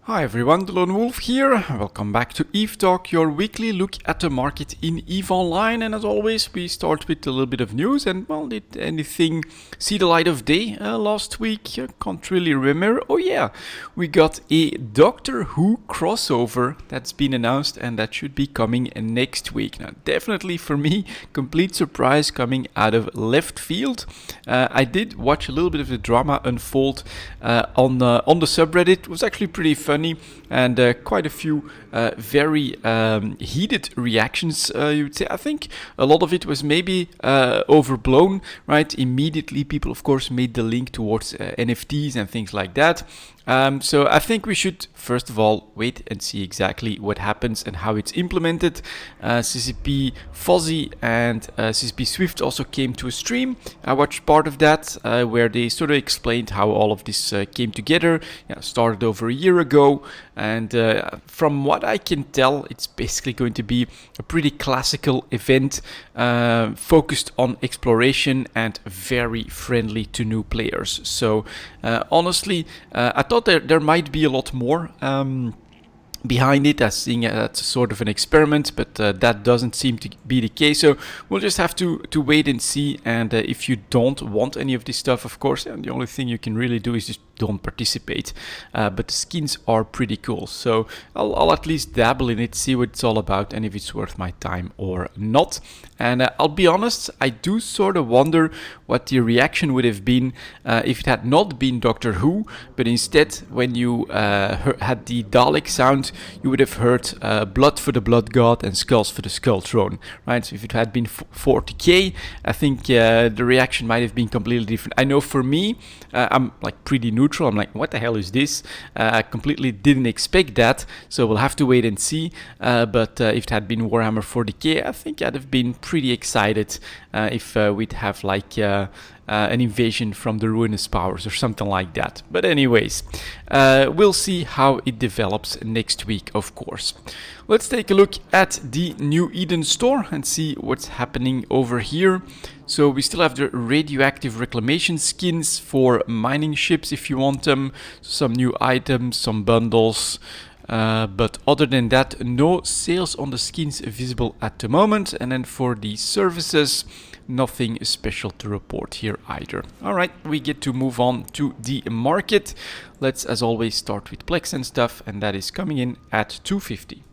Hi everyone, delonewolf here. Welcome back to EVE Talk, your weekly look at the market in EVE Online. And as always, we start with a little bit of news. And well, did anything see the light of day last week? I can't really remember. Oh yeah, we got a Doctor Who crossover that's been announced, and that should be coming next week. Now, definitely for me, complete surprise coming out of left field. I did watch a little bit of the drama unfold on the subreddit. It was actually pretty funny. And quite a few very heated reactions, you would say. I think a lot of it was maybe overblown, right? Immediately, people, of course, made the link towards NFTs and things like that. So I think we should, first of all, wait and see exactly what happens and how it's implemented. CCP Fuzzy and CCP Swift also came to a stream. I watched part of that where they sort of explained how all of this came together. Started over a year ago, and from what I can tell, it's basically going to be a pretty classical event focused on exploration and very friendly to new players. So honestly, I thought there might be a lot more behind it, as seeing it as sort of an experiment, but that doesn't seem to be the case. So we'll just have to wait and see. And if you don't want any of this stuff, of course, the only thing you can really do is just don't participate. But the skins are pretty cool, so I'll at least dabble in it, see what it's all about, and if it's worth my time or not. And I'll be honest, I do sort of wonder what the reaction would have been if it had not been Doctor Who, but instead when you had the Dalek sound, you would have heard blood for the blood god and skulls for the skull throne, right? So if it had been 40k, I think the reaction might have been completely different. I know for me, I'm like pretty neutral. I'm like, what the hell is this? I completely didn't expect that, so we'll have to wait and see. But if it had been Warhammer 40k, I think I'd have been pretty excited if we'd have like an invasion from the Ruinous Powers or something like that. But anyways, we'll see how it develops next week, of course. Let's take a look at the New Eden store and see what's happening over here. So we still have the radioactive reclamation skins for mining ships if you want them, some new items, some bundles. But other than that, no sales on the skins visible at the moment. And then for the services, nothing special to report here either. Alright, we get to move on to the market. Let's, as always, start with Plex and stuff, and that is coming in at 250.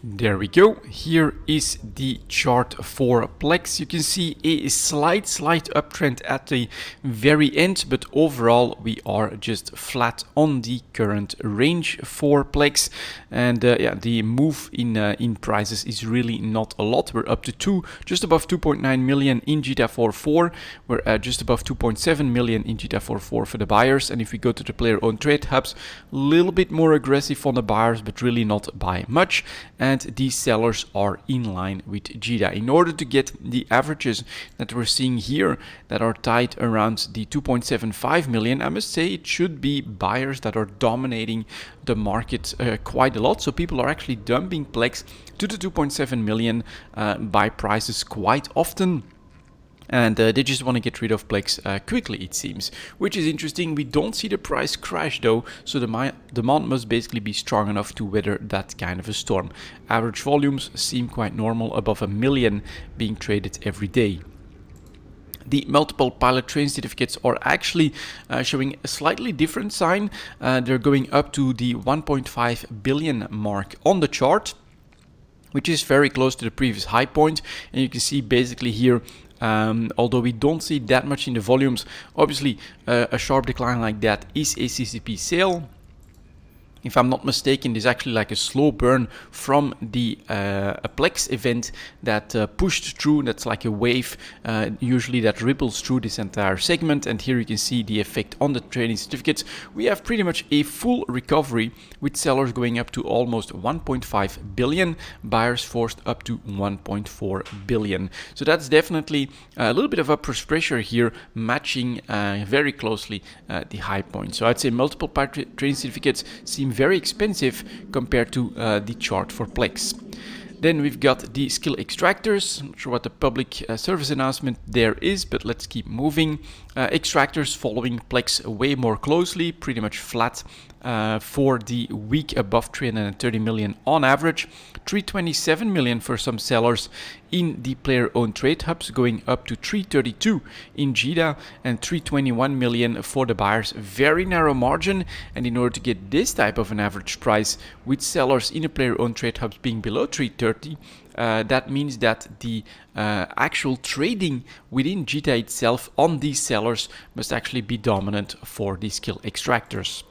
There we go. Here is the chart for Plex. You can see a slight uptrend at the very end, but overall we are just flat on the current range for Plex. And the move in prices is really not a lot. We're up to just above 2.9 million in GTA 4.4. We're at just above 2.7 million in GTA 4.4 for the buyers. And if we go to the player-owned trade hubs, a little bit more aggressive on the buyers, but really not by much. And these sellers are in line with GTA. In order to get the averages that we're seeing here that are tied around the 2.75 million, I must say it should be buyers that are dominating the market quite a lot. So people are actually dumping Plex to the 2.7 million buy prices quite often. And they just want to get rid of Plex quickly, it seems, which is interesting. We don't see the price crash though, so the demand must basically be strong enough to weather that kind of a storm. Average volumes seem quite normal, above 1 million being traded every day. The multiple pilot train certificates are actually showing a slightly different sign. They're going up to the 1.5 billion mark on the chart, which is very close to the previous high point. And you can see basically here, although we don't see that much in the volumes, obviously a sharp decline like that is a CCP sale. If I'm not mistaken, there's actually like a slow burn from the a Plex event that pushed through. That's like a wave, usually that ripples through this entire segment. And here you can see the effect on the trading certificates. We have pretty much a full recovery, with sellers going up to almost 1.5 billion, buyers forced up to 1.4 billion. So that's definitely a little bit of upward pressure here, matching very closely the high point. So I'd say multiple trading certificates seem very expensive compared to the chart for Plex. Then we've got the skill extractors. Not sure what the public service announcement there is, but let's keep moving. Extractors following plex way more closely, pretty much flat for the week above 330 million on average. 327 million for some sellers in the player-owned trade hubs, going up to 332 in JITA, and 321 million for the buyers. Very narrow margin, and in order to get this type of an average price with sellers in a player-owned trade hubs being below 330, that means that the actual trading within JITA itself on these sellers must actually be dominant for the skill extractors.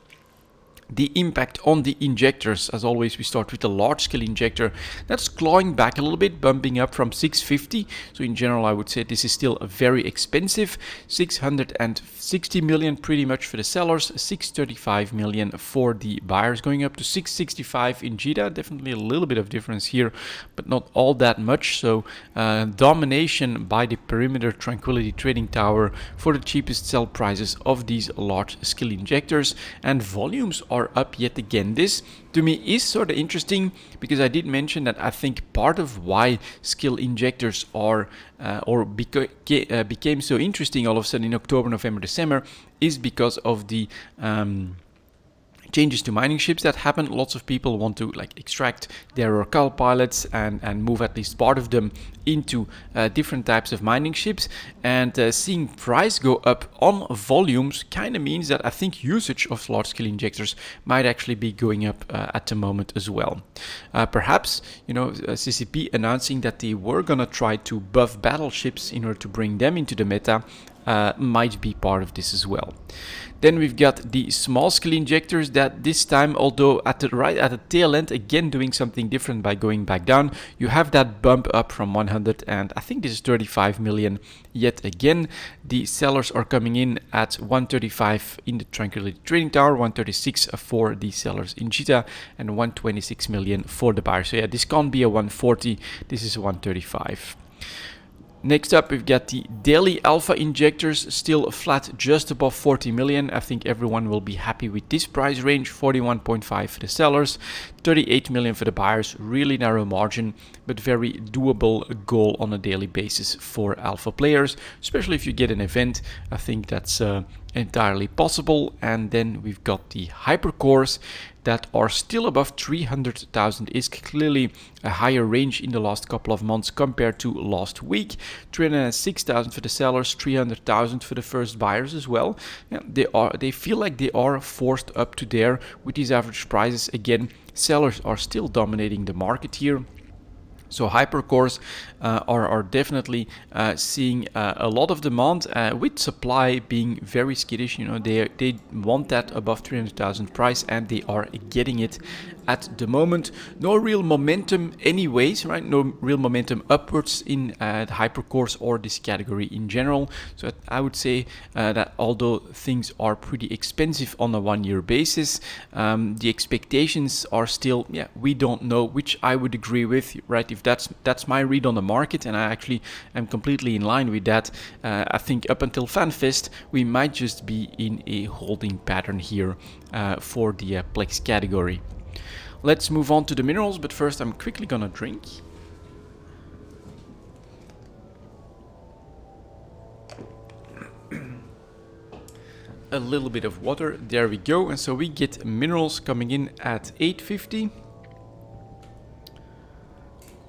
The impact on the injectors, as always, we start with a large scale injector that's clawing back a little bit, bumping up from 650. So in general, I would say this is still very expensive. 660 million pretty much for the sellers, 635 million for the buyers, going up to 665 in JITA. Definitely a little bit of difference here, but not all that much. So domination by the perimeter Tranquility Trading Tower for the cheapest sell prices of these large scale injectors, and volumes are up yet again. This to me is sort of interesting because I did mention that I think part of why skill injectors are became so interesting all of a sudden in October, November, December is because of the changes to mining ships that happen. Lots of people want to extract their Oracle pilots and move at least part of them into different types of mining ships, and seeing price go up on volumes kind of means that I think usage of large scale injectors might actually be going up at the moment as well. Perhaps, CCP announcing that they were gonna try to buff battleships in order to bring them into the meta might be part of this as well. Then we've got the small scale injectors that this time, although at the tail end, again doing something different by going back down, you have that bump up from 100, and I think this is 35 million yet again. The sellers are coming in at 135 in the Tranquility Trading Tower, 136 for the sellers in JITA, and 126 million for the buyers. So yeah, this can't be a 140, this is 135. Next up, we've got the daily alpha injectors, still flat just above 40 million. I think everyone will be happy with this price range. 41.5 for the sellers, 38 million for the buyers. Really narrow margin, but very doable goal on a daily basis for alpha players, especially if you get an event. I think that's entirely possible. And then we've got the hypercores that are still above 300,000. Is clearly a higher range in the last couple of months compared to last week. 306,000 for the sellers, 300,000 for the first buyers as well. Yeah, they feel like they are forced up to there with these average prices. Again, sellers are still dominating the market here. So hypercores are definitely seeing a lot of demand, with supply being very skittish. They want that above 300,000 price, and they are getting it at the moment. No real momentum anyways, right? No real momentum upwards in the hypercores or this category in general. So I would say that although things are pretty expensive on a 1 year basis, the expectations are still, we don't know, which I would agree with, right? If that's my read on the market, and I actually am completely in line with that. I think up until FanFest, we might just be in a holding pattern here for the Plex category. Let's move on to the minerals, but first I'm quickly gonna drink. A little bit of water, there we go. And so we get minerals coming in at 850.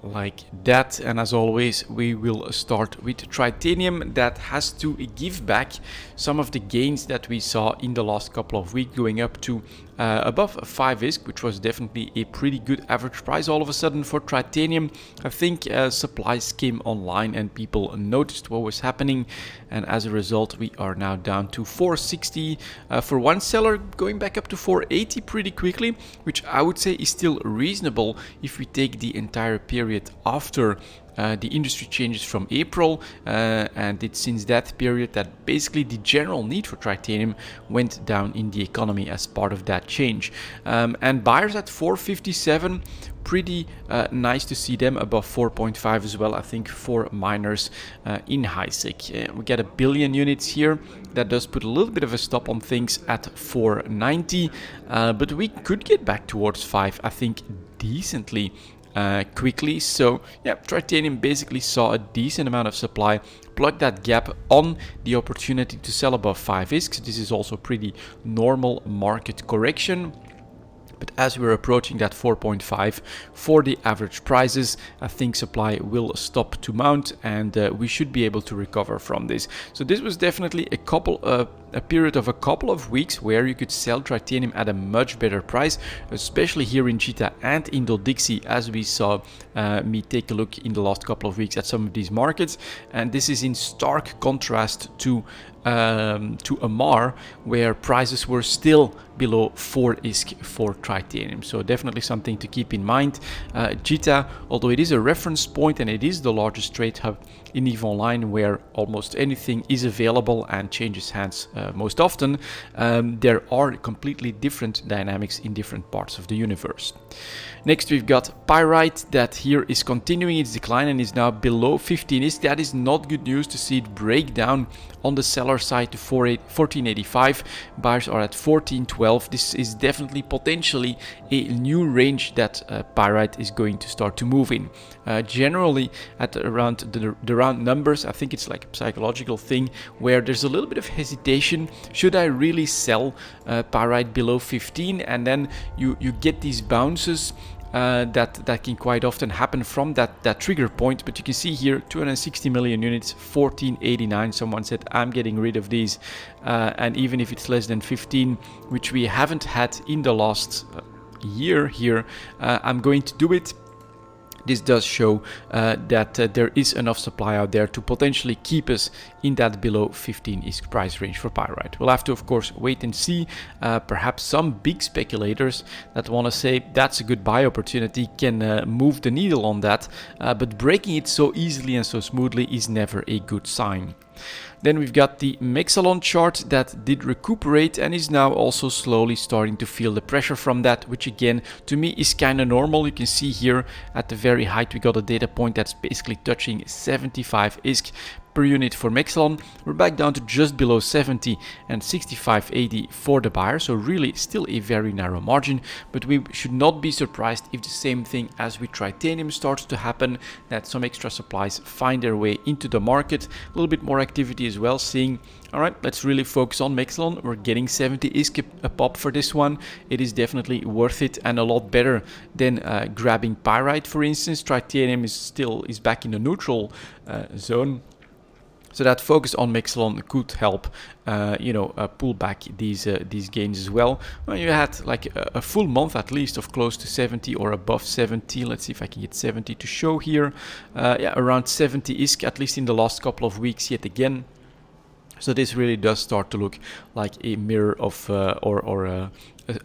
Like that, and as always we will start with titanium that has to give back some of the gains that we saw in the last couple of weeks, going up to above 5 ISK, which was definitely a pretty good average price all of a sudden for titanium. I think supplies came online and people noticed what was happening, and as a result we are now down to 460 for one seller, going back up to 480 pretty quickly, which I would say is still reasonable if we take the entire period after the industry changes from April, and it's since that period that basically the general need for titanium went down in the economy as part of that change. And buyers at 457, pretty nice to see them above 4.5 as well, I think, for miners in HiSec. We get 1 billion units here. That does put a little bit of a stop on things at 490, but we could get back towards 5, I think, decently quickly. So yeah, titanium basically saw a decent amount of supply plug that gap on the opportunity to sell above 5 ISK. This is also pretty normal market correction. But as we're approaching that 4.5 for the average prices, I think supply will stop to mount, and we should be able to recover from this. So this was definitely a period of a couple of weeks where you could sell titanium at a much better price, especially here in Cheetah and in Dixie, as we saw me take a look in the last couple of weeks at some of these markets. And this is in stark contrast to Amar, where prices were still below 4 ISK for titanium. So definitely something to keep in mind. Cheetah, although it is a reference point and it is the largest trade hub in EVE Online, where almost anything is available and changes hands most often, there are completely different dynamics in different parts of the universe. Next, we've got pyrite, that here is continuing its decline and is now below 15 ISK. That is not good news to see it break down on the seller side to 1485. Buyers are at 1412. This is definitely potentially a new range that pyrite is going to start to move in. Generally, at around the round numbers, I think it's like a psychological thing where there's a little bit of hesitation. Should I really sell pyrite below 15? And then you get these bounces that can quite often happen from that trigger point. But you can see here 260 million units, 1489. Someone said I'm getting rid of these, and even if it's less than 15, which we haven't had in the last year here, I'm going to do it. This does show that there is enough supply out there to potentially keep us in that below 15 ISK price range for pyrite. We'll have to, of course, wait and see. Perhaps some big speculators that want to say that's a good buy opportunity can move the needle on that, but breaking it so easily and so smoothly is never a good sign. Then we've got the Mexalon chart that did recuperate and is now also slowly starting to feel the pressure from that, which again to me is kind of normal. You can see here at the very height we got a data point that's basically touching 75 ISK per unit for Mexalon. We're back down to just below 70 and 65.80 for the buyer, so really still a very narrow margin, but we should not be surprised if the same thing as with titanium starts to happen, that some extra supplies find their way into the market. A little bit more activity as well, seeing alright, let's really focus on Mexalon. We're getting 70 ISK a pop for this one. It is definitely worth it and a lot better than grabbing pyrite, for instance. Titanium is back in the neutral zone. So that focus on Mexalon could help, pull back these gains as well. Well, you had like a full month at least of close to 70 or above 70. Let's see if I can get 70 to show here. Around 70 ISK at least in the last couple of weeks yet again. So this really does start to look like a mirror of a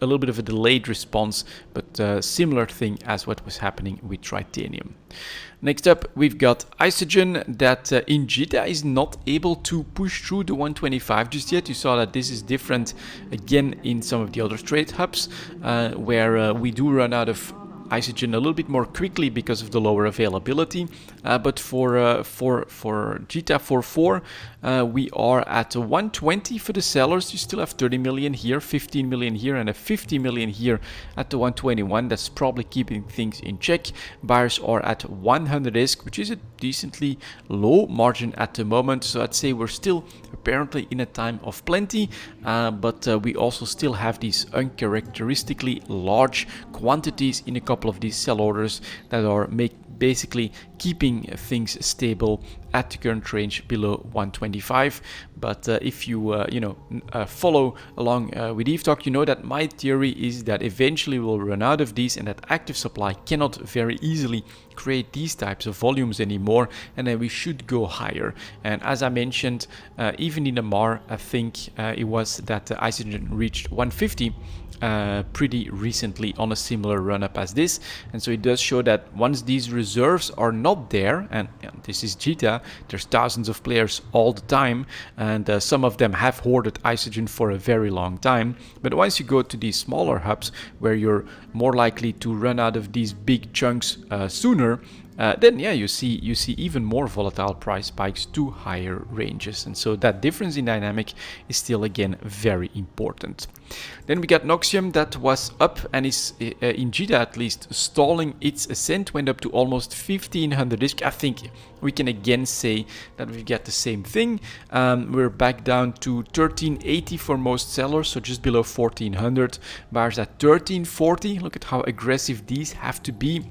little bit of a delayed response, but similar thing as what was happening with titanium. Next up, we've got Isogen that in Cheetah is not able to push through the 125 just yet. You saw that this is different again in some of the other trade hubs where we do run out of Isogen a little bit more quickly because of the lower availability, but for Cheetah 4.4 we are at 120 for the sellers. You still have 30 million here, 15 million here, and a 50 million here at the 121. That's probably keeping things in check. Buyers are at 100 ISK, which is a decently low margin at the moment, so I'd say we're still apparently in a time of plenty, but we also still have these uncharacteristically large quantities in a couple of these sell orders that are basically keeping things stable at the current range below 125. But if you follow along with EVE Talk, you know that my theory is that eventually we'll run out of these and that active supply cannot very easily create these types of volumes anymore, and then we should go higher. And as I mentioned, even in the MAR, I think it was that Isogen reached 150 pretty recently on a similar run up as this, and so it does show that once these reserves are not there, and this is Cheetah, there's thousands of players all the time, and some of them have hoarded Isogen for a very long time, but once you go to these smaller hubs where you're more likely to run out of these big chunks sooner, then yeah, you see even more volatile price spikes to higher ranges, and so that difference in dynamic is still again very important. Then we got Noxium that was up and is in JITA at least stalling its ascent, went up to almost 1500 isk. I think we can again say that we get the same thing. We're back down to 1380 for most sellers, so just below 1400. Buyers at 1340. Look at how aggressive these have to be.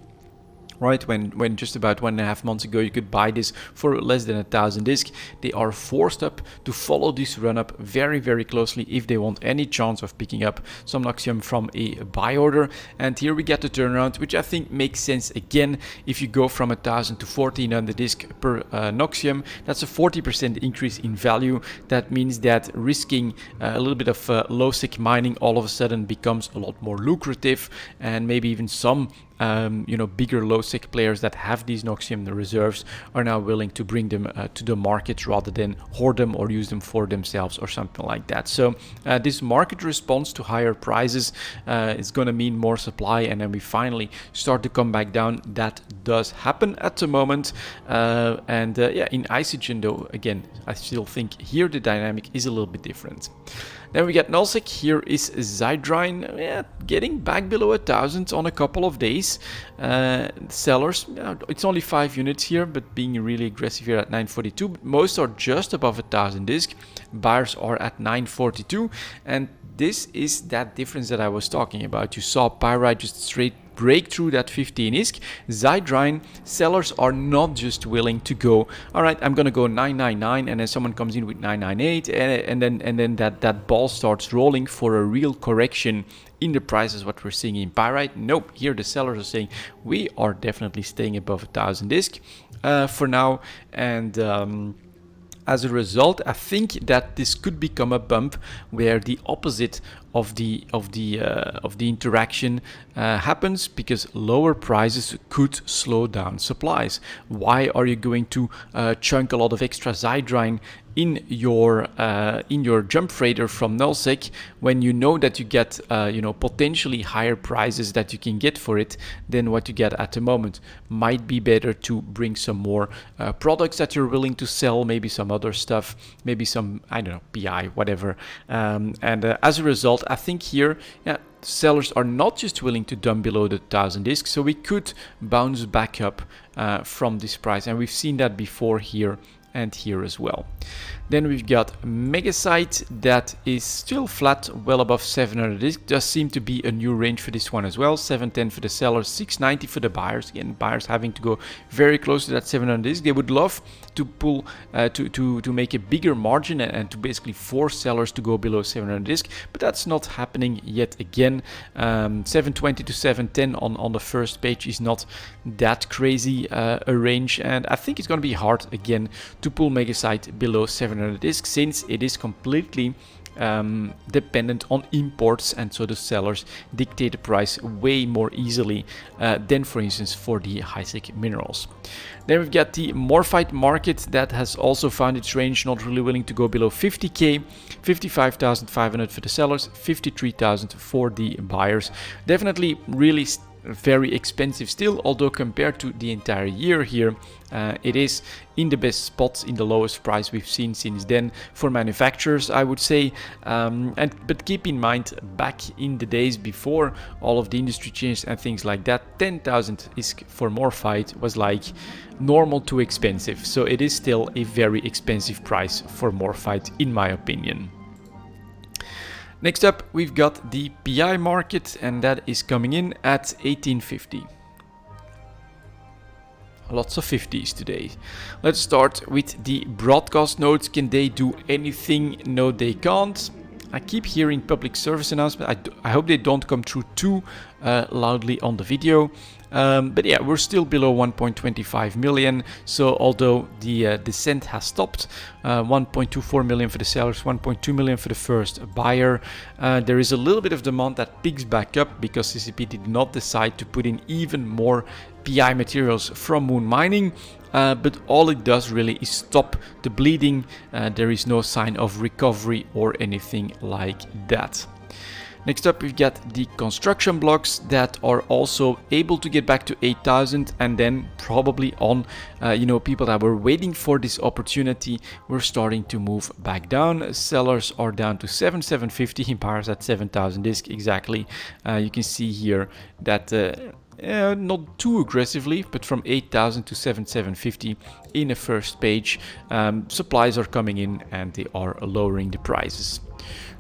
Right, when just about 1.5 months ago you could buy this for less than 1000 isk, they are forced up to follow this run up very, very closely if they want any chance of picking up some Noxium from a buy order. And here we get the turnaround, which I think makes sense again. If you go from 1000 to 1400 isk per Noxium, that's a 40% increase in value. That means that risking a little bit of low SIC mining all of a sudden becomes a lot more lucrative, and maybe even some bigger low SIC players that have these Noxium reserves are now willing to bring them to the market rather than hoard them or use them for themselves or something like that. So this market response to higher prices is going to mean more supply, and then we finally start to come back down. That does happen at the moment. Yeah, in Isogen though, again, I still think here the dynamic is a little bit different. Then we get nullsec. Here is Zydrine, getting back below 1000 on a couple of days. Sellers, it's only 5 units here, but being really aggressive here at 942. But most are just above 1000 isk. Buyers are at 942, and this is that difference that I was talking about. You saw Pyrite just straight break through that 15 isk. Zydrine, sellers are not just willing to go, all right, I'm gonna go 999, and then someone comes in with 998, and then that ball starts rolling for a real correction in the prices, what we're seeing in Pyrite. Nope, here the sellers are saying we are definitely staying above 1000 isk for now, and as a result, I think that this could become a bump where the opposite of the interaction happens, because lower prices could slow down supplies. Why are you going to chunk a lot of extra Zydrine in your jump freighter from nullsec when you know that you get potentially higher prices that you can get for it than what you get at the moment? Might be better to bring some more products that you're willing to sell, maybe some other stuff, maybe some, I don't know, PI, whatever, and as a result, I think here, yeah, sellers are not just willing to dump below the 1000 isk, so we could bounce back up from this price, and we've seen that before here and here as well. Then we've got Megasite that is still flat, well above 700 isk. Does seem to be a new range for this one as well. 710 for the sellers, 690 for the buyers. Again, buyers having to go very close to that 700 isk. They would love to pull to make a bigger margin and to basically force sellers to go below 700 isk, but that's not happening yet again. 720 to 710 on the first page is not that crazy a range, and I think it's going to be hard again to pull Megasite below 700 isk, since it is completely dependent on imports, and so the sellers dictate the price way more easily than, for instance, for the high-SIC minerals. Then we've got the Morphite market that has also found its range, not really willing to go below 50k, 55,500 for the sellers, 53,000 for the buyers. Definitely really very expensive still, although compared to the entire year here, it is in the best spots, in the lowest price we've seen since then for manufacturers, I would say. But keep in mind, back in the days before all of the industry changes and things like that, 10,000 isk for Morphite was like normal to expensive, so it is still a very expensive price for Morphite in my opinion. Next up, we've got the PI market, and that is coming in at 1850. Lots of 50s today. Let's start with the broadcast nodes. Can they do anything? No, they can't. I keep hearing public service announcements. I hope they don't come through too loudly on the video. But yeah, we're still below 1.25 million. So although the descent has stopped, 1.24 million for the sellers, 1.2 million for the first buyer. There is a little bit of demand that picks back up because CCP did not decide to put in even more PI materials from Moon Mining. But all it does really is stop the bleeding. There is no sign of recovery or anything like that. Next up, we've got the construction blocks that are also able to get back to 8,000, and then probably on, people that were waiting for this opportunity were starting to move back down. Sellers are down to 7,750, buyers at 7,000 disk exactly. You can see here that not too aggressively, but from 8,000 to 7,750 in the first page, supplies are coming in and they are lowering the prices.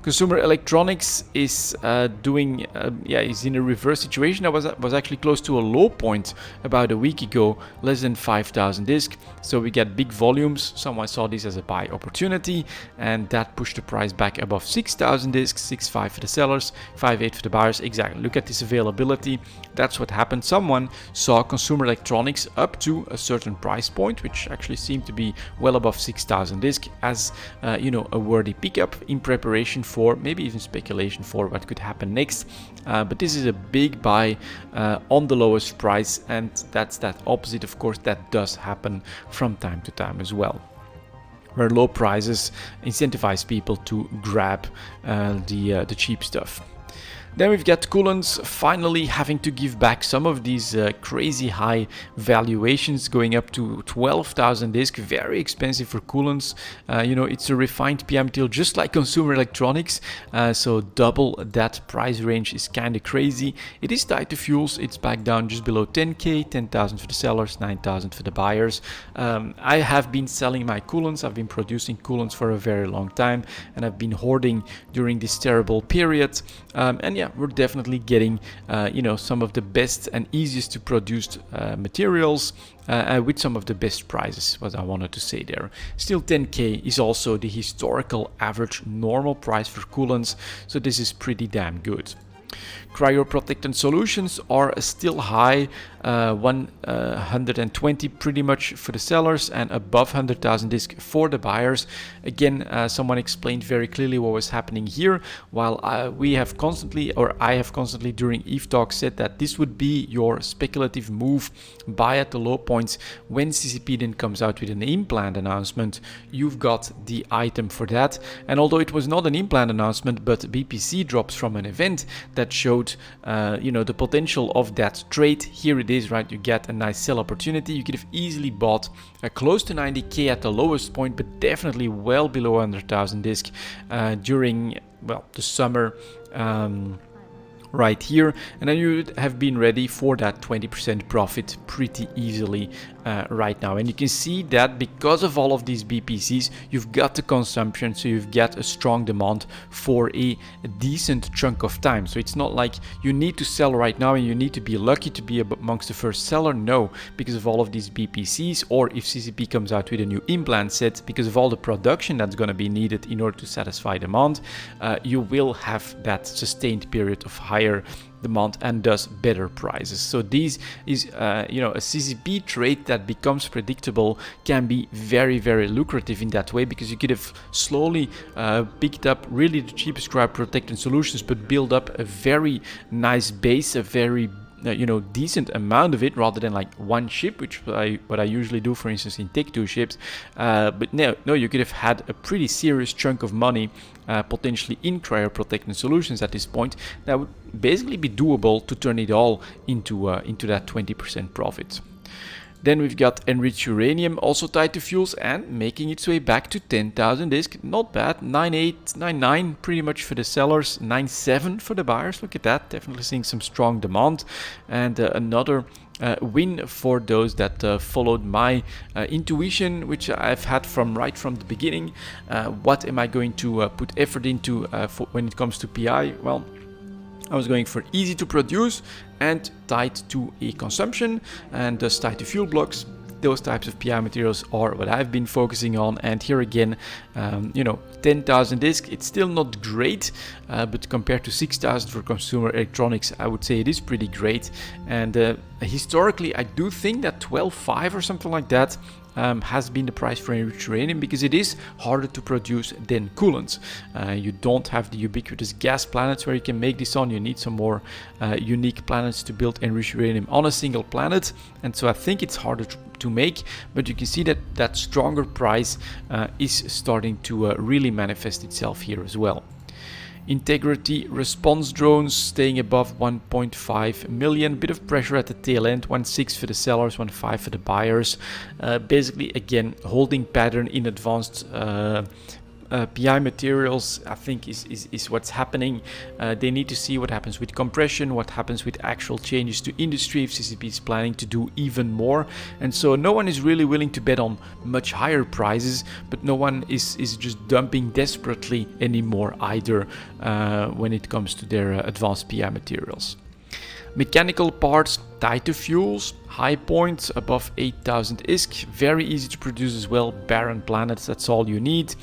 Consumer electronics is is in a reverse situation. That was actually close to a low point about a week ago, less than 5,000 disk. So we get big volumes. Someone saw this as a buy opportunity, and that pushed the price back above 6,000 disks, 6.5 for the sellers, 5.8 for the buyers. Exactly. Look at this availability. That's what happened. Someone saw consumer electronics up to a certain price point, which actually seemed to be well above 6,000 disk, as a worthy pickup in preparation for maybe even speculation for what could happen next. But this is a big buy on the lowest price, and that's that opposite. Of course, that does happen from time to time as well, where low prices incentivize people to grab the cheap stuff. Then we've got coolants finally having to give back some of these crazy high valuations, going up to 12,000 disk, very expensive for coolants. It's a refined PM material just like consumer electronics, so double that price range is kind of crazy. It is tied to fuels, it's back down just below 10k, 10,000 for the sellers, 9,000 for the buyers. I have been selling my coolants, I've been producing coolants for a very long time, and I've been hoarding during this terrible period. We're definitely getting, some of the best and easiest to produce materials with some of the best prices, what I wanted to say there. Still, 10k is also the historical average normal price for coolants, so this is pretty damn good. Cryoprotectant solutions are still high, 120 pretty much for the sellers and above 100,000 disk for the buyers. Again, someone explained very clearly what was happening here, while I have constantly during EVE Talk said that this would be your speculative move, buy at the low points. When CCP then comes out with an implant announcement, you've got the item for that. And although it was not an implant announcement, but BPC drops from an event that showed the potential of that trade, here it is, right? You get a nice sell opportunity. You could have easily bought close to 90k at the lowest point, but definitely well below 100,000 disk during the summer right here, and then you would have been ready for that 20% profit pretty easily right now. And you can see that because of all of these BPCs, you've got the consumption, so you've got a strong demand for a decent chunk of time. So it's not like you need to sell right now and you need to be lucky to be amongst the first seller. No, because of all of these BPCs, or if CCP comes out with a new implant set, because of all the production that's going to be needed in order to satisfy demand, you will have that sustained period of higher demand and thus better prices. So this is a CCP trade that becomes predictable can be very, very lucrative in that way, because you could have slowly picked up really the cheapest cryoprotectant solutions, but build up a very nice base, a very decent amount of it, rather than like one ship, which what I usually do, for instance, in Take 2 ships. But no, you could have had a pretty serious chunk of money potentially in cryoprotectant solutions at this point. That would basically be doable to turn it all into that 20% profit. Then we've got enriched uranium, also tied to fuels and making its way back to 10,000 disk. Not bad, 9.8, 9.9 pretty much for the sellers, 9.7 for the buyers. Look at that, definitely seeing some strong demand. And another win for those that followed my intuition, which I've had right from the beginning. What am I going to put effort into when it comes to PI? Well, I was going for easy to produce and tied to a consumption, and thus tied to fuel blocks. Those types of PI materials are what I've been focusing on. And here again, 10,000 disk, it's still not great, but compared to 6,000 for consumer electronics, I would say it is pretty great. And historically, I do think that 12.5 or something like that has been the price for enriched uranium, because it is harder to produce than coolants. You don't have the ubiquitous gas planets where you can make this on. You need some more unique planets to build enriched uranium on a single planet, and so I think it's harder to make, but you can see that that stronger price is starting to really manifest itself here as well. Integrity response drones staying above 1.5 million. Bit of pressure at the tail end. 1.6 for the sellers, 1.5 for the buyers. Basically, again, holding pattern in advanced PI materials, I think, is what's happening. They need to see what happens with compression, what happens with actual changes to industry, if CCP is planning to do even more. And so no one is really willing to bet on much higher prices, but no one is just dumping desperately anymore either when it comes to their advanced PI materials. Mechanical parts tied to fuels, high points above 8,000 ISK, very easy to produce as well, barren planets, that's all you need.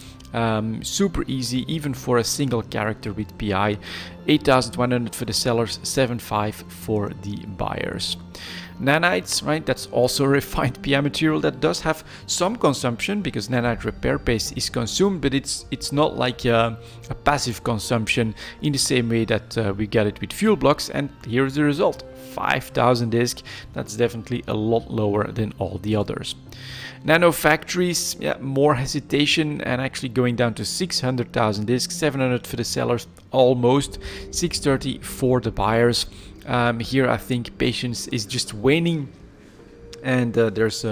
Super easy even for a single character with PI. 8,100 for the sellers, 7.5 for the buyers. Nanites, right, that's also refined PI material that does have some consumption because nanite repair paste is consumed, but it's not like a passive consumption in the same way that we get it with fuel blocks. And here's the result, 5,000 ISK. That's definitely a lot lower than all the others. Nano factories, yeah, more hesitation and actually going down to 600,000 ISK, 700 for the sellers, almost 630 for the buyers. Here I think patience is just waning, and there's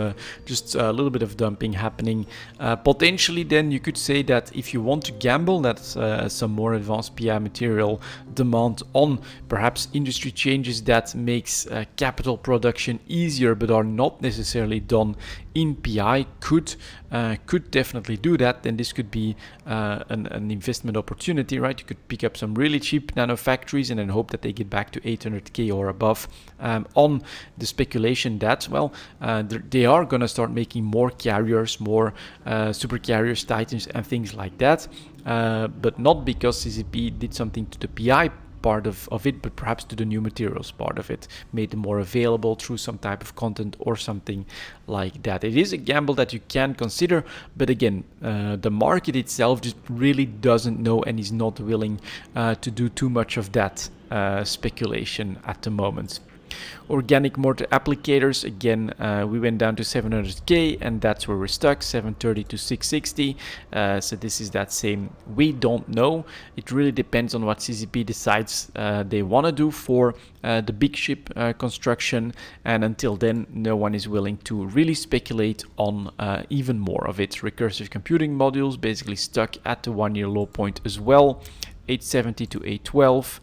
just a little bit of dumping happening. Potentially then you could say that if you want to gamble, that's some more advanced PI material demand on perhaps industry changes that makes capital production easier but are not necessarily done in PI could definitely do that. Then this could be an investment opportunity, right? You could pick up some really cheap nano factories and then hope that they get back to 800k or above, on the speculation that, well, they are going to start making more carriers, more super carriers, Titans and things like that, but not because CCP did something to the PI part of it, but perhaps to the new materials part of it, made them more available through some type of content or something like that. It is a gamble that you can consider, but again, the market itself just really doesn't know and is not willing to do too much of that speculation at the moment. Organic mortar applicators, again, we went down to 700k and that's where we're stuck, 730 to 660. So this is that same, we don't know. It really depends on what CCP decides they want to do for the big ship construction, and until then no one is willing to really speculate on even more of it. Recursive computing modules basically stuck at the 1 year low point as well, 870 to 812.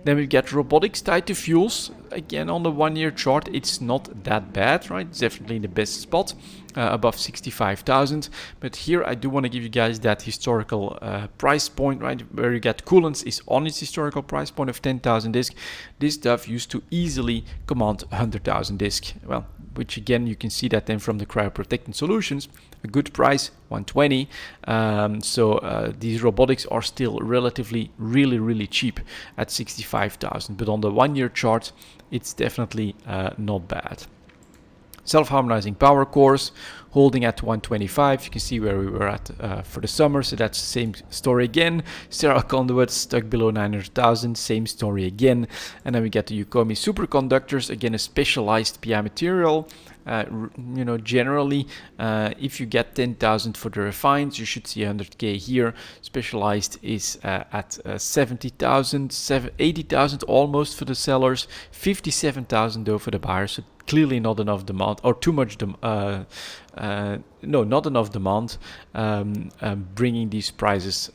Then we get robotics tied to fuels. Again, on the 1 year chart, it's not that bad, right? It's definitely the best spot, above 65,000. But here I do want to give you guys that historical price point, right? Where you get coolants is on its historical price point of 10,000 ISK. This stuff used to easily command 100,000 ISK. Well, which again, you can see that then from the cryoprotectant solutions, a good price, 120. So these robotics are still relatively really cheap at 65,000. But on the 1 year chart, it's definitely not bad. Self-harmonizing power cores holding at 125. You can see where we were at for the summer, so that's the same story again. Sterile conduits stuck below 900,000, same story again. And then we get the Yukomi superconductors, again a specialized PI material. You know, generally, if you get 10,000 for the refined, you should see 100k here. Specialized is at 70,000, 80,000 almost for the sellers, 57,000 though for the buyers. So clearly not enough demand, or too much not enough demand, bringing these prices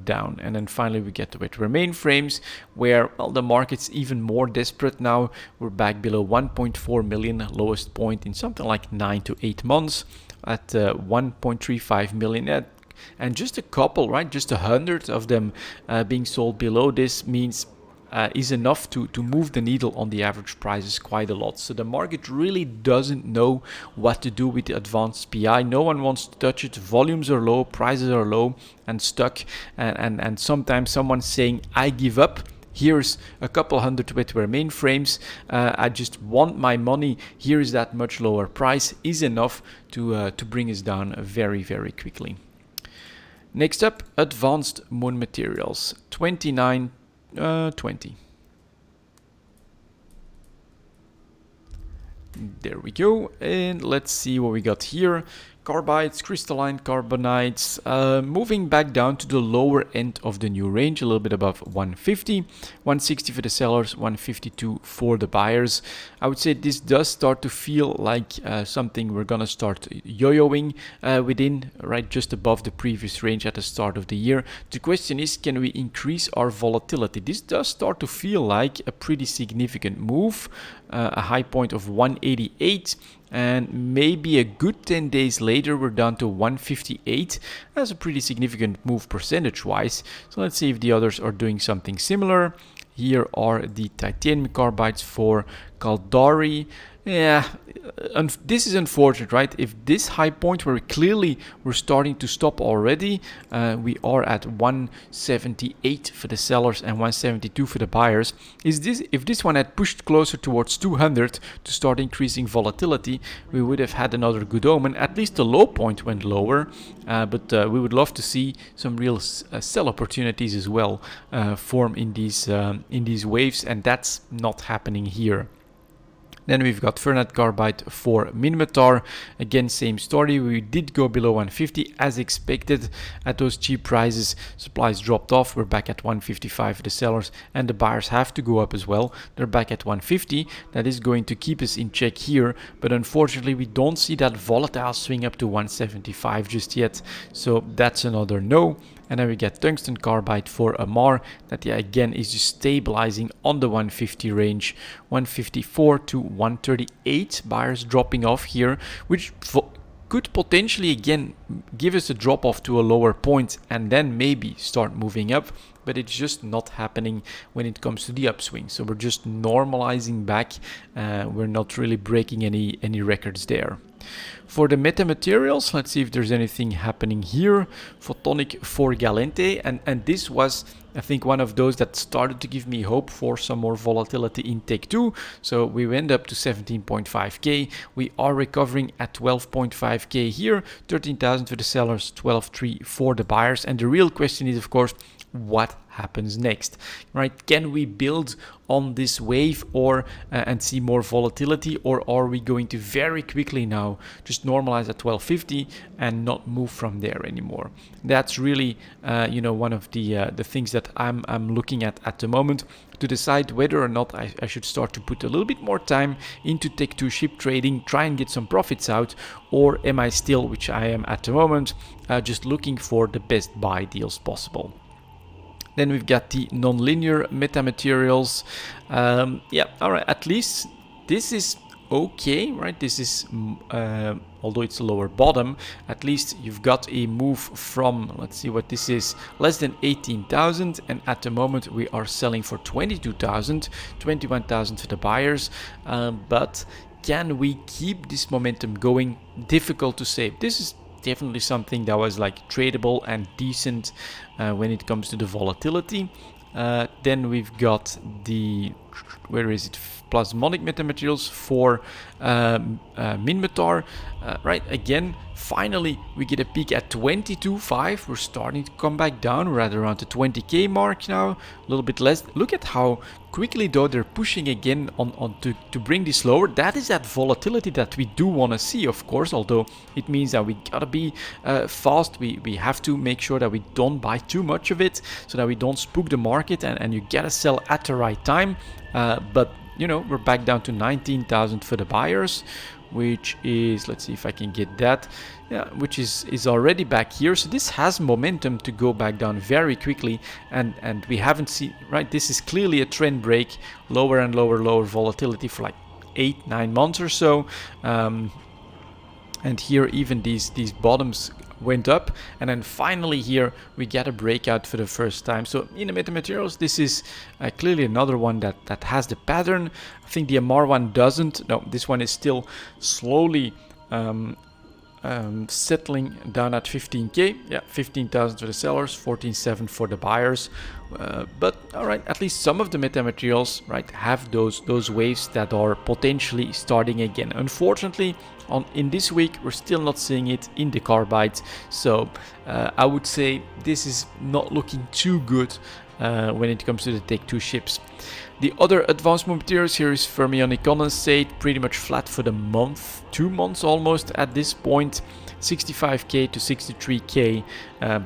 down. And then finally we get to it remain frames, where, well, the market's even more desperate now. We're back below 1.4 million, lowest point in something like 9 to 8 months at 1.35 million. And just a couple, right, just 100 of them being sold below this means is enough to move the needle on the average prices quite a lot. So the market really doesn't know what to do with the advanced PI. No one wants to touch it. Volumes are low, prices are low and stuck. And sometimes someone's saying, I give up. Here's a couple hundred with remain frames. I just want my money. Here is that much lower price is enough to bring us down very quickly. Next up, advanced moon materials, 2920. There we go, and let's see what we got here. carbides, crystalline carbonites, moving back down to the lower end of the new range, a little bit above 150, 160 for the sellers, 152 for the buyers. I would say this does start to feel like something we're gonna start yo-yoing within, right, just above the previous range at the start of the year. The question is, can we increase our volatility? This does start to feel like a pretty significant move, a high point of 188. And maybe a good 10 days later, we're down to 158. That's a pretty significant move percentage-wise. So let's see if the others are doing something similar. Here are the titanium carbides for Caldari. Yeah, this is unfortunate, right? If this high point where clearly we're starting to stop already, we are at 178 for the sellers and 172 for the buyers. If this one had pushed closer towards 200 to start increasing volatility, we would have had another good omen. At least the low point went lower, but we would love to see some real sell opportunities as well form in these waves, and that's not happening here. Then we've got Fernite Carbide for Minmatar. Again, same story. We did go below 150 as expected at those cheap prices. Supplies dropped off. We're back at 155 for the sellers, and the buyers have to go up as well. They're back at 150. That is going to keep us in check here, but unfortunately we don't see that volatile swing up to 175 just yet. So that's another no. And then we get tungsten carbide for Amar that again is just stabilizing on the 150 range, 154 to 138. Buyers dropping off here, which could potentially again give us a drop off to a lower point and then maybe start moving up, but it's just not happening when it comes to the upswing. So we're just normalizing back. We're not really breaking any records there. For the metamaterials, let's see if there's anything happening here. Photonic for Galente, and this was, I think, one of those that started to give me hope for some more volatility in Tech 2. So we went up to 17.5k. We are recovering at 12.5k here, 13,000 for the sellers, 12.3 for the buyers. And the real question is, of course, what happens next, right? Can we build on this wave or and see more volatility, or are we going to very quickly now just normalize at 1250 and not move from there anymore? That's really one of the things that I'm looking at the moment to decide whether or not I should start to put a little bit more time into Tech 2 ship trading, try and get some profits out, or am I still, which I am at the moment, just looking for the best buy deals possible. Then we've got the non-linear metamaterials. All right, at least this is okay, right? This is, although it's a lower bottom, at least you've got a move from, let's see what this is, less than 18,000, and at the moment we are selling for 22,000, 21,000 for the buyers, but can we keep this momentum going? Difficult to say. This is definitely something that was like tradable and decent when it comes to the volatility. Then we've got the, where is it, plasmonic metamaterials for Minmatar, right? Again, finally we get a peak at 22.5. We're starting to come back down. We're at around the 20k mark now, a little bit less. Look at how quickly though they're pushing again on to bring this lower. That is that volatility that we do want to see, of course, although it means that we gotta be fast. We have to make sure that we don't buy too much of it so that we don't spook the market, and you gotta sell at the right time. But we're back down to 19,000 for the buyers, which is, let's see if I can get that, which is already back here. So this has momentum to go back down very quickly, and we haven't seen, right, this is clearly a trend break, lower and lower volatility for like 8-9 months or so, and here even these bottoms went up, and then finally here we get a breakout for the first time. So in the metamaterials, this is clearly another one that has the pattern. I think the Amar one doesn't. No, this one is still slowly settling down at 15k. Yeah, 15,000 for the sellers, 14.7 for the buyers. But all right, at least some of the metamaterials, right, have those waves that are potentially starting again. Unfortunately, in this week we're still not seeing it in the carbides. So I would say this is not looking too good when it comes to the Take 2 ships. The other advanced materials here is fermionic condensate, pretty much flat for the month, 2 months almost at this point, 65k to 63k.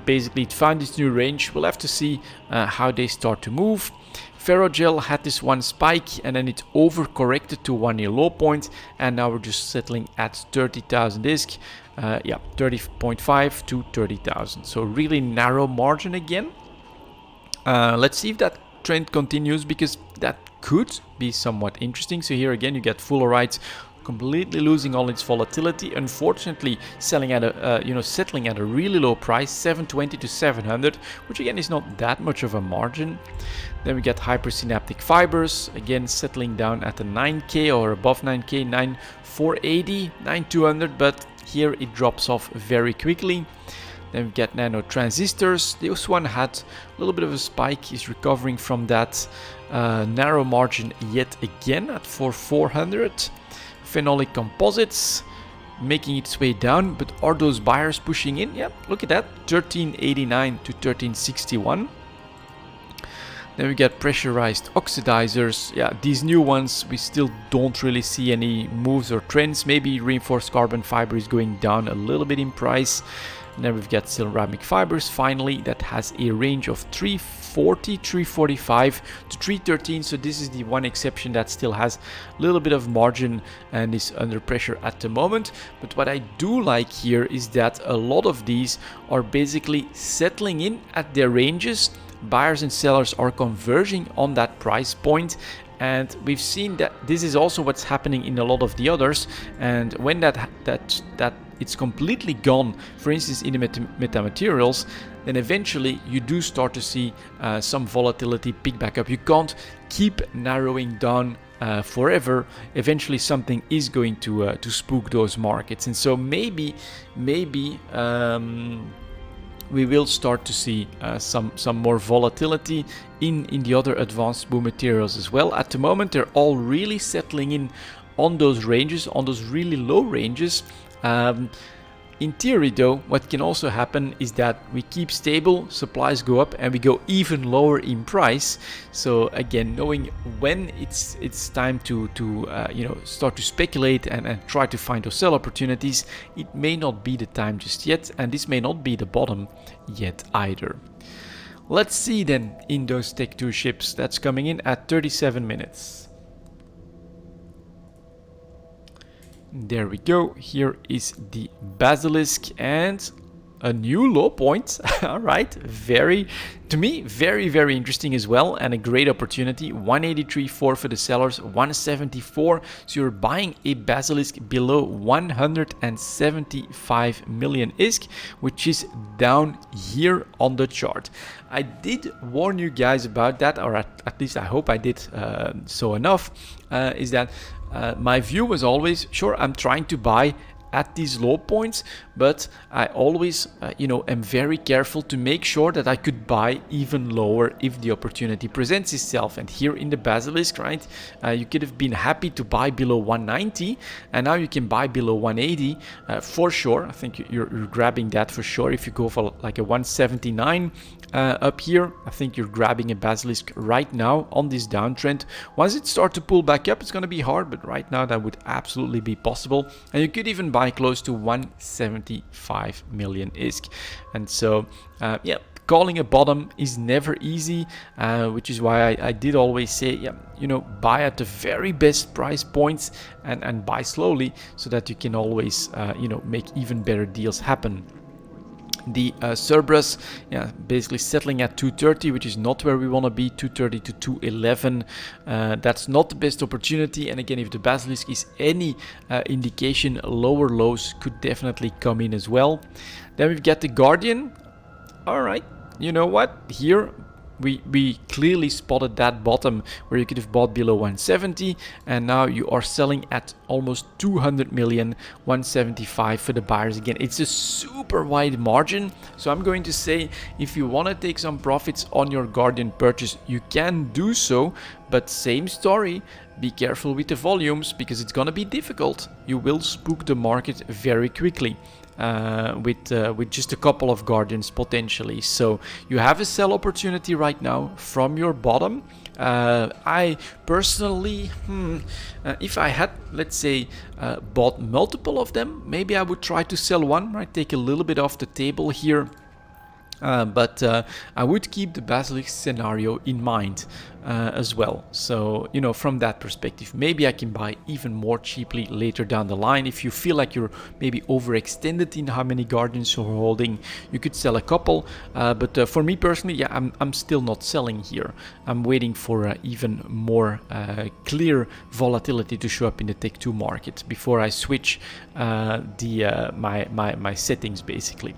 Basically it found this new range. We'll have to see how they start to move. Ferrogel had this one spike and then it overcorrected to 1 year low point, and now we're just settling at 30,000 ISK. 30.5 to 30,000. So really narrow margin again. Let's see if that trend continues, because that could be somewhat interesting. So here again you get fullerite completely losing all its volatility, unfortunately selling at a settling at a really low price, 720 to 700, which again is not that much of a margin. Then we get hypersynaptic fibers again settling down at the 9k or above 9k, 9480, 9200, but here it drops off very quickly. Then we get nano transistors. This one had a little bit of a spike, is recovering from that narrow margin yet again at 400. Phenolic composites making its way down, but are those buyers pushing in? Yeah, look at that, 1389 to 1361. Then we get pressurized oxidizers. Yeah, these new ones, we still don't really see any moves or trends. Maybe reinforced carbon fiber is going down a little bit in price. And then we've got ceramic fibers finally that has a range of 340, 345 to 313. So this is the one exception that still has a little bit of margin and is under pressure at the moment. But what I do like here is that a lot of these are basically settling in at their ranges. Buyers and sellers are converging on that price point, and we've seen that this is also what's happening in a lot of the others. And when that it's completely gone, for instance in the metamaterials, then eventually you do start to see some volatility pick back up. You can't keep narrowing down forever. Eventually something is going to spook those markets, and so maybe we will start to see some more volatility in the other advanced boom materials as well. At the moment they're all really settling in on those ranges, on those really low ranges. In theory though, what can also happen is that we keep stable, supplies go up, and we go even lower in price. So again, knowing when it's time to start to speculate and try to find those sell opportunities, it may not be the time just yet, and this may not be the bottom yet either. Let's see then in those Tech 2 ships. That's coming in at 37 minutes. There we go. Here is the basilisk and a new low point. All right, to me very interesting as well, and a great opportunity. 183.4 for the sellers, 174. So you're buying a basilisk below 175 million ISK, which is down here on the chart. I did warn you guys about that, or at least I hope I did so enough. Is that my view was always, sure, I'm trying to buy at these low points, but I always am very careful to make sure that I could buy even lower if the opportunity presents itself. And here in the basilisk, right, you could have been happy to buy below 190, and now you can buy below 180 for sure. I think you're grabbing that for sure. If you go for like a 179 up here, I think you're grabbing a basilisk right now on this downtrend. Once it starts to pull back up, it's going to be hard, but right now that would absolutely be possible, and you could even buy close to 175 million ISK. And so yeah, calling a bottom is never easy, which is why I did always say, yeah, buy at the very best price points and buy slowly, so that you can always make even better deals happen. The Cerberus, yeah, basically settling at 230, which is not where we want to be. 230 to 211, that's not the best opportunity. And again, if the basilisk is any indication, lower lows could definitely come in as well. Then we've got the Guardian. All right, you know what, here we clearly spotted that bottom where you could have bought below 170, and now you are selling at almost 200 million, 175 for the buyers. Again, it's a super wide margin, so I'm going to say if you want to take some profits on your Guardian purchase, you can do so, But same story, be careful with the volumes because it's gonna be difficult. You will spook the market very quickly with just a couple of guardians potentially. So you have a sell opportunity right now from your bottom. I personally, if I had, let's say, bought multiple of them, maybe I would try to sell one, right? Take a little bit off the table here. But I would keep the basilisk scenario in mind as well. So, you know, from that perspective, maybe I can buy even more cheaply later down the line. If you feel like you're maybe overextended in how many guardians you're holding, you could sell a couple. But for me personally, yeah, I'm still not selling here. I'm waiting for even more clear volatility to show up in the Tech 2 market before I switch my settings basically.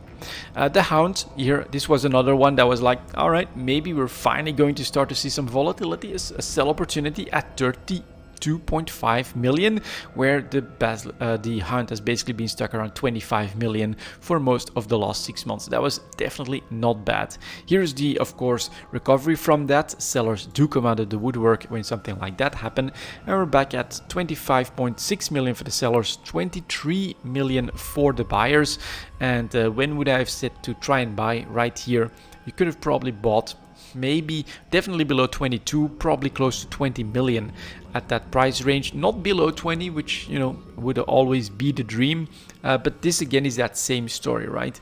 The Hound here, this was another one that was like, all right, maybe we're finally going to start to see some volatility, a sell opportunity at 32.5 million, where the Hound has basically been stuck around 25 million for most of the last 6 months. That was definitely not bad. Here's the, of course, recovery from that. Sellers do come out of the woodwork when something like that happens, and we're back at 25.6 million for the sellers, 23 million for the buyers. And when would I have said to try and buy? Right here, you could have probably bought maybe definitely below 22, probably close to 20 million at that price range, not below 20, which, you know, would always be the dream. But this again is that same story, right?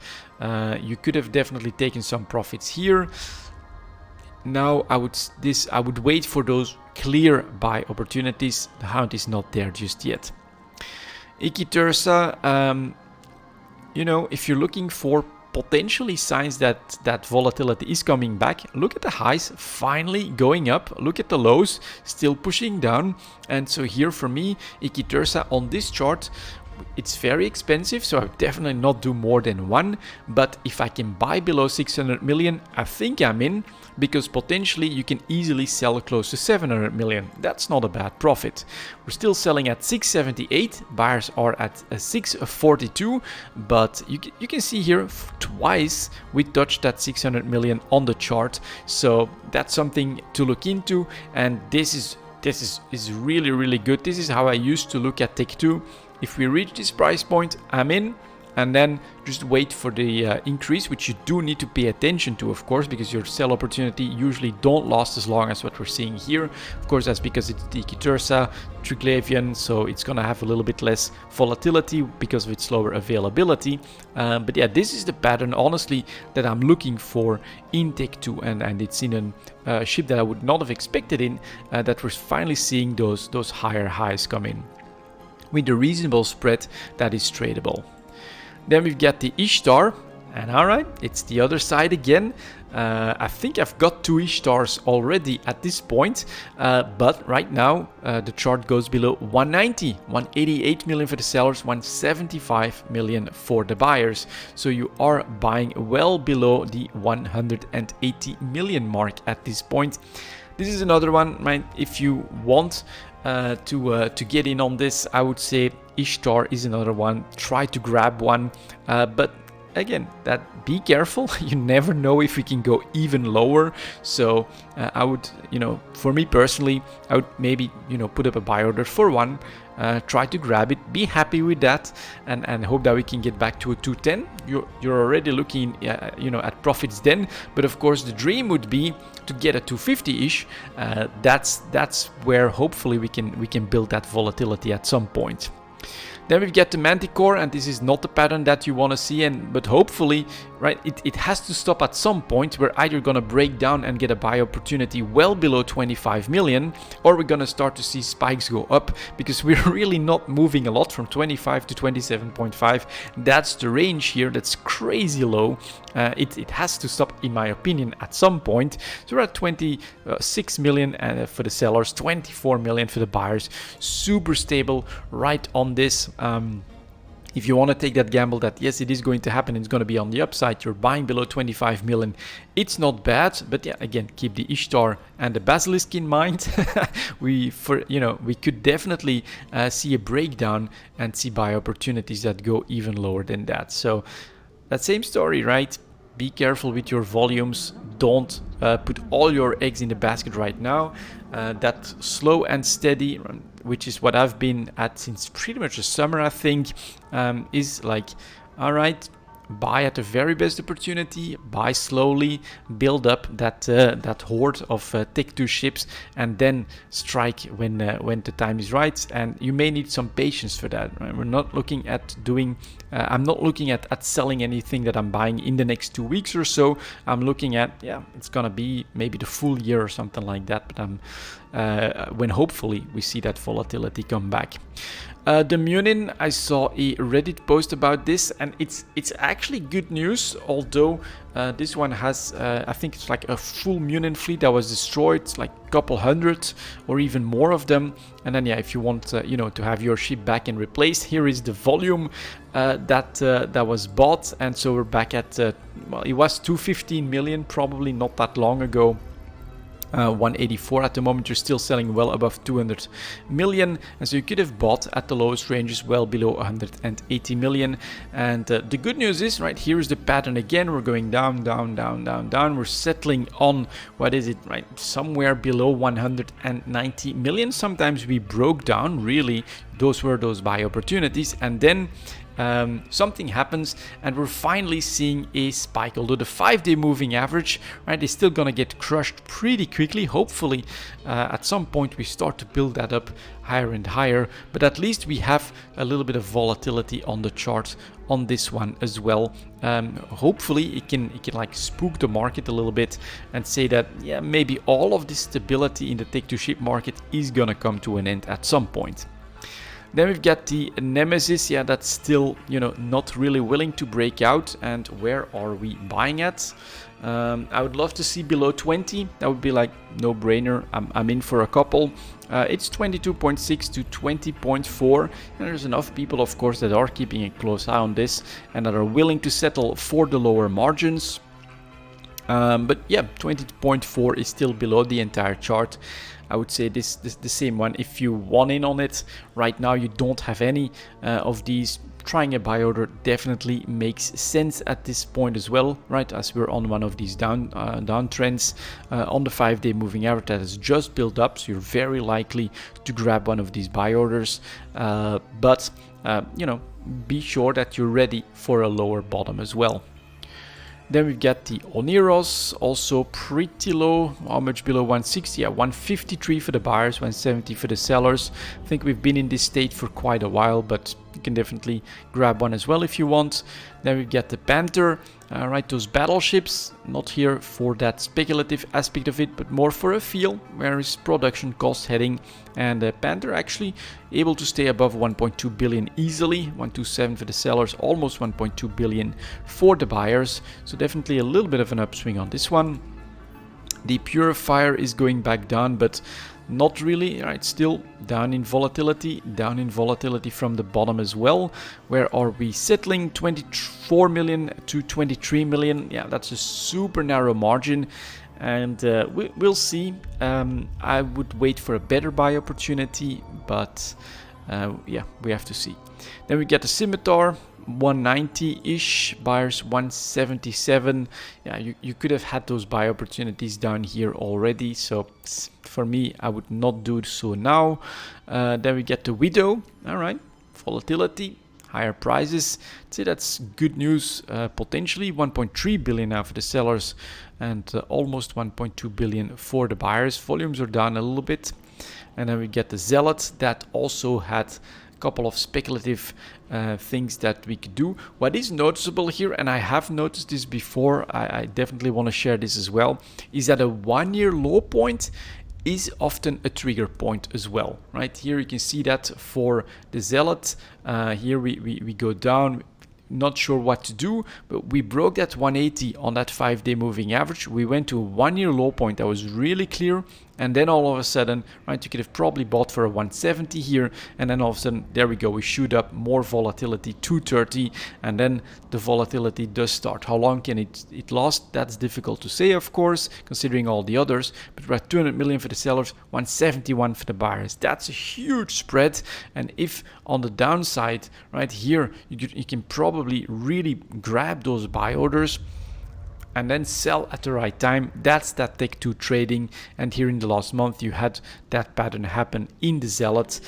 You could have definitely taken some profits here. Now I would wait for those clear buy opportunities. The Hound is not there just yet. Ichthyorsa, you know, if you're looking for potentially signs that volatility is coming back, look at the highs finally going up, look at the lows still pushing down. And so here for me, Ichthyorsa on this chart, it's very expensive, so I would definitely not do more than one. But if I can buy below 600 million, I think I'm in, because potentially you can easily sell close to 700 million. That's not a bad profit. We're still selling at 678, buyers are at 642, but you can see here twice we touched that 600 million on the chart. So that's something to look into, and this is really, really good. This is how I used to look at Tech 2. If we reach this price point, I'm in, and then just wait for the increase, which you do need to pay attention to, of course, because your sell opportunity usually don't last as long as what we're seeing here. Of course, that's because it's the Ichthyorsa Triglavian, so it's gonna have a little bit less volatility because of its lower availability. But yeah, this is the pattern, honestly, that I'm looking for in Tech 2, and it's in a ship that I would not have expected in, that we're finally seeing those higher highs come in with a reasonable spread that is tradable. Then we've got the Ishtar, and alright, it's the other side again. I think I've got 2 Ishtars already at this point, but right now the chart goes below 190, 188 million for the sellers, 175 million for the buyers. So you are buying well below the 180 million mark at this point. This is another one, right? If you want to get in on this, I would say Ishtar is another one. Try to grab one, but again, that be careful. You never know if we can go even lower. So I would, you know, for me personally, I would maybe, you know, put up a buy order for one, try to grab it, be happy with that, and hope that we can get back to a 210. You're already looking, you know, at profits then. But of course, the dream would be to get a 250-ish. That's where hopefully we can build that volatility at some point. Then we get the Manticore, and this is not the pattern that you want to see, but hopefully, right, it has to stop at some point. We're either going to break down and get a buy opportunity well below 25 million, or we're going to start to see spikes go up, because we're really not moving a lot from 25 to 27.5. That's the range here. That's crazy low. It has to stop, in my opinion, at some point. So we're at 26 million for the sellers, 24 million for the buyers. Super stable right on this. If you want to take that gamble that yes, it is going to happen, it's going to be on the upside, you're buying below 25 million, it's not bad. But yeah, again, keep the Ishtar and the Basilisk in mind. We could definitely see a breakdown and see buy opportunities that go even lower than that. So that same story, right? be careful with your volumes. Don't put all your eggs in the basket right now. That slow and steady, which is what I've been at since pretty much the summer, I think, is like, all right, buy at the very best opportunity, buy slowly, build up that horde of Tech 2 ships, and then strike when the time is right. And you may need some patience for that. Right? We're not looking at doing. I'm not looking at selling anything that I'm buying in the next 2 weeks or so. I'm looking at, yeah, it's gonna be maybe the full year or something like that. But when hopefully we see that volatility come back. The Munin, I saw a Reddit post about this, and it's actually good news, although this one has, I think it's like a full Munin fleet that was destroyed, like a couple hundred or even more of them. And then, yeah, if you want, you know, to have your ship back and replaced, here is the volume that was bought. And so we're back at, well, it was 215 million, probably not that long ago. 184 at the moment. You're still selling well above 200 million, and so you could have bought at the lowest ranges well below 180 million. And the good news is, right, here is the pattern again. We're going down, down, down, down, down. We're settling on, what is it, right, somewhere below 190 million. Sometimes we broke down, really. Those were those buy opportunities, and then something happens and we're finally seeing a spike. Although the 5-day moving average, right, is still gonna get crushed pretty quickly. Hopefully at some point we start to build that up higher and higher, but at least we have a little bit of volatility on the chart on this one as well. Hopefully it can like spook the market a little bit and say that, yeah, maybe all of this stability in the Tech 2 ship market is gonna come to an end at some point. Then we've got the Nemesis, yeah, that's still, you know, not really willing to break out. And where are we buying at? I would love to see below 20. That would be like no-brainer. I'm in for a couple. It's 22.6 to 20.4. And there's enough people, of course, that are keeping a close eye on this and that are willing to settle for the lower margins. But yeah, 20.4 is still below the entire chart. I would say this the same one. If you want in on it right now, you don't have any of these. Trying a buy order definitely makes sense at this point as well, right? As we're on one of these downtrends on the 5-day moving average that has just built up, so you're very likely to grab one of these buy orders. But you know, be sure that you're ready for a lower bottom as well. Then we've got the Oneros, also pretty low, how much below 160? Yeah, 153 for the buyers, 170 for the sellers. I think we've been in this state for quite a while, but you can definitely grab one as well if you want. Then we've got the Panther, right, those battleships, not here for that speculative aspect of it, but more for a feel, where is production cost heading. And the Panther actually able to stay above 1.2 billion easily, 127 for the sellers, almost 1.2 billion for the buyers. So definitely a little bit of an upswing on this one. The Purifier is going back down, but not really, right? Still down in volatility from the bottom as well. Where are we settling? 24 million to 23 million. Yeah, that's a super narrow margin. And we'll see. I would wait for a better buy opportunity, but yeah, we have to see. Then we get the Scimitar, 190-ish, buyers 177. Yeah, you could have had those buy opportunities down here already, so for me I would not do so now. Then we get the Widow. All right, volatility, higher prices. I'd say that's good news. Potentially 1.3 billion now for the sellers and almost 1.2 billion for the buyers. Volumes are down a little bit. And then we get the Zealot that also had couple of speculative things that we could do. What is noticeable here, and I have noticed this before, I definitely want to share this as well, is that a 1-year low point is often a trigger point as well, right? Here you can see that for the Zealot. Here we go down, not sure what to do, but we broke that 180 on that 5-day moving average. We went to a 1-year low point that was really clear, and then all of a sudden, right, you could have probably bought for a 170 here, and then all of a sudden, there we go, we shoot up more volatility, 230, and then the volatility does start. How long can it last? That's difficult to say, of course, considering all the others, but we're at 200 million for the sellers, 171 for the buyers. That's a huge spread, and if on the downside, right here, you can probably really grab those buy orders. and then sell at the right time. That's that Tech 2 trading. And here in the last month, you had that pattern happen in the Zealot.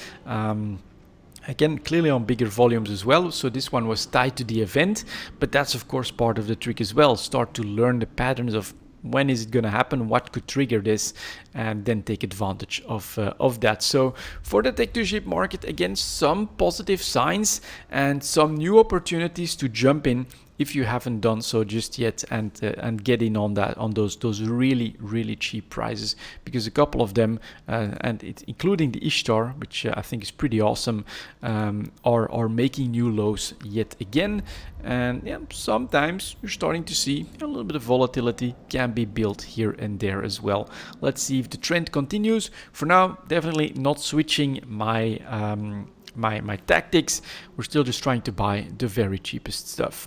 Again, clearly on bigger volumes as well. So this one was tied to the event, but that's of course part of the trick as well. Start to learn the patterns of when is it going to happen, what could trigger this, and then take advantage of that. So for the Tech 2 ship market, again, some positive signs and some new opportunities to jump in if you haven't done so just yet, and get in on that, on those really cheap prices, because a couple of them, and it's including the Ishtar, which I think is pretty awesome, are making new lows yet again. And yeah, sometimes you're starting to see a little bit of volatility can be built here and there as well. Let's see if the trend continues. For now, definitely not switching my my tactics. We're still just trying to buy the very cheapest stuff.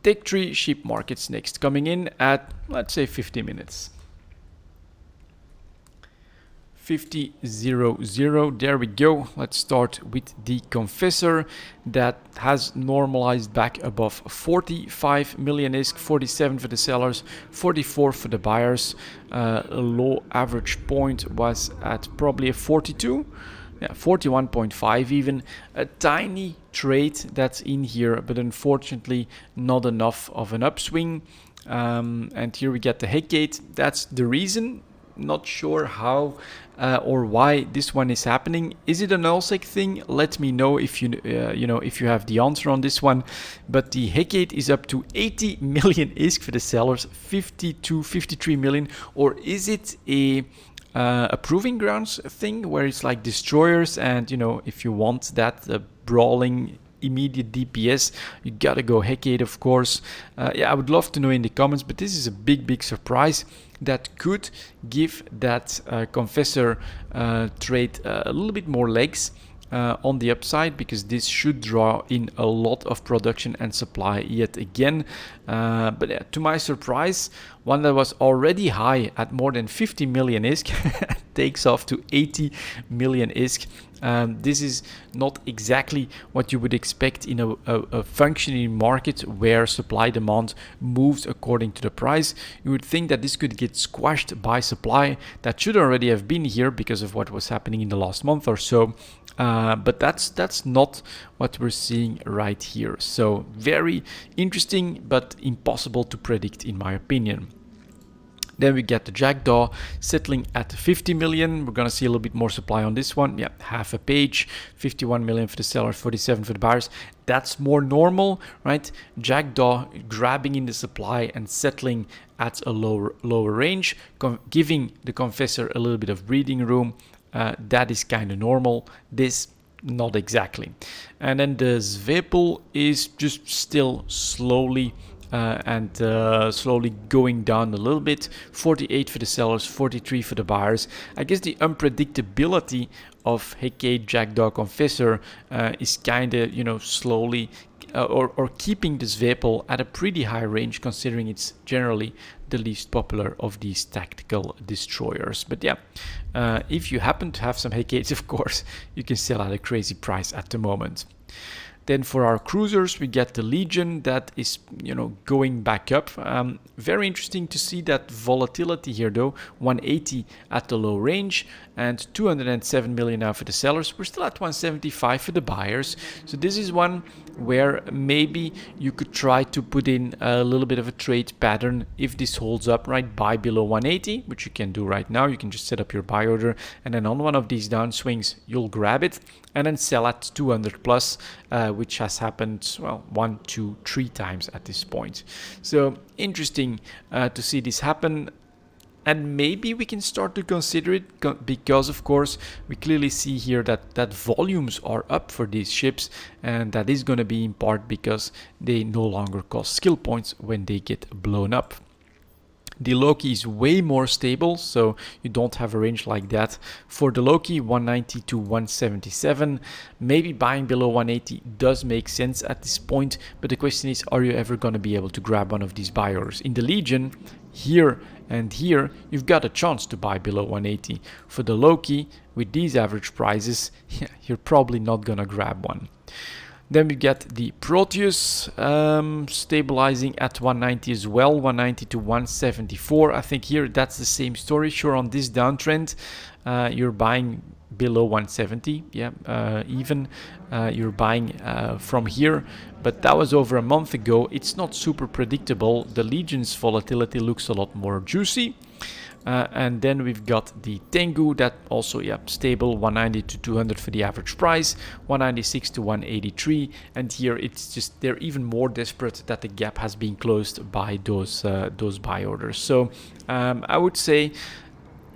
Tech 3 ship markets next, coming in at, let's say, 50 minutes. 50.00, there we go. Let's start with the Confessor that has normalized back above 45 million ISK, 47 for the sellers, 44 for the buyers. A low average point was at probably a 42. Yeah, 41.5 even. A tiny trade that's in here, but unfortunately not enough of an upswing. And here we get the Heckgate. That's the reason. Not sure how or why this one is happening. Is it a nullsec thing? Let me know if you if you have the answer on this one. But the Heckgate is up to 80 million ISK for the sellers, 53 million, or is it a proving grounds thing where it's like destroyers, and if you want that brawling immediate DPS, you gotta go Heckgate, of course. Yeah, I would love to know in the comments, but this is a big surprise that could give that Confessor trade a little bit more legs on the upside, because this should draw in a lot of production and supply yet again. But yeah, to my surprise, one that was already high at more than 50 million ISK takes off to 80 million ISK. This is not exactly what you would expect in a functioning market where supply demand moves according to the price. You would think that this could get squashed by supply that should already have been here because of what was happening in the last month or so. But that's not what we're seeing right here. So very interesting, but impossible to predict in my opinion. Then we get the Jackdaw settling at 50 million. We're going to see a little bit more supply on this one. Yeah, half a page, 51 million for the sellers, 47 for the buyers. That's more normal, right? Jackdaw grabbing in the supply and settling at a lower range, giving the Confessor a little bit of breathing room. That is kind of normal. This, not exactly. And then the Zwepel is just still slowly slowly going down a little bit. 48 for the sellers, 43 for the buyers. I guess the unpredictability of Heckgate, Jackdaw, Confessor is kind of slowly or keeping the Zwepel at a pretty high range, considering it's generally the least popular of these tactical destroyers. But yeah, if you happen to have some Heckgates, of course, you can sell at a crazy price at the moment. Then for our cruisers, we get the Legion that is, going back up. Very interesting to see that volatility here though. 180 at the low range and 207 million now for the sellers. We're still at 175 for the buyers. So this is one where maybe you could try to put in a little bit of a trade pattern if this holds up, right? Buy below 180, which you can do right now. You can just set up your buy order, and then on one of these downswings, you'll grab it and then sell at 200 plus, which has happened, well, 1, 2, 3 times at this point. So interesting to see this happen. And maybe we can start to consider it because, of course, we clearly see here that volumes are up for these ships, and that is going to be in part because they no longer cost skill points when they get blown up. The Loki is way more stable, so you don't have a range like that. For the Loki, 190 to 177. Maybe buying below 180 does make sense at this point, but the question is, are you ever going to be able to grab one of these buy orders? In the Legion, here and here, you've got a chance to buy below 180. For the Loki, with these average prices, you're probably not going to grab one. Then we get the Proteus stabilizing at 190 as well, 190 to 174. I think here that's the same story. Sure, on this downtrend, you're buying below 170. Yeah, even you're buying from here, but that was over a month ago. It's not super predictable. The Legion's volatility looks a lot more juicy. And then we've got the Tengu that also, yeah, stable, 190 to 200 for the average price, 196 to 183. And here it's just, they're even more desperate that the gap has been closed by those buy orders. So I would say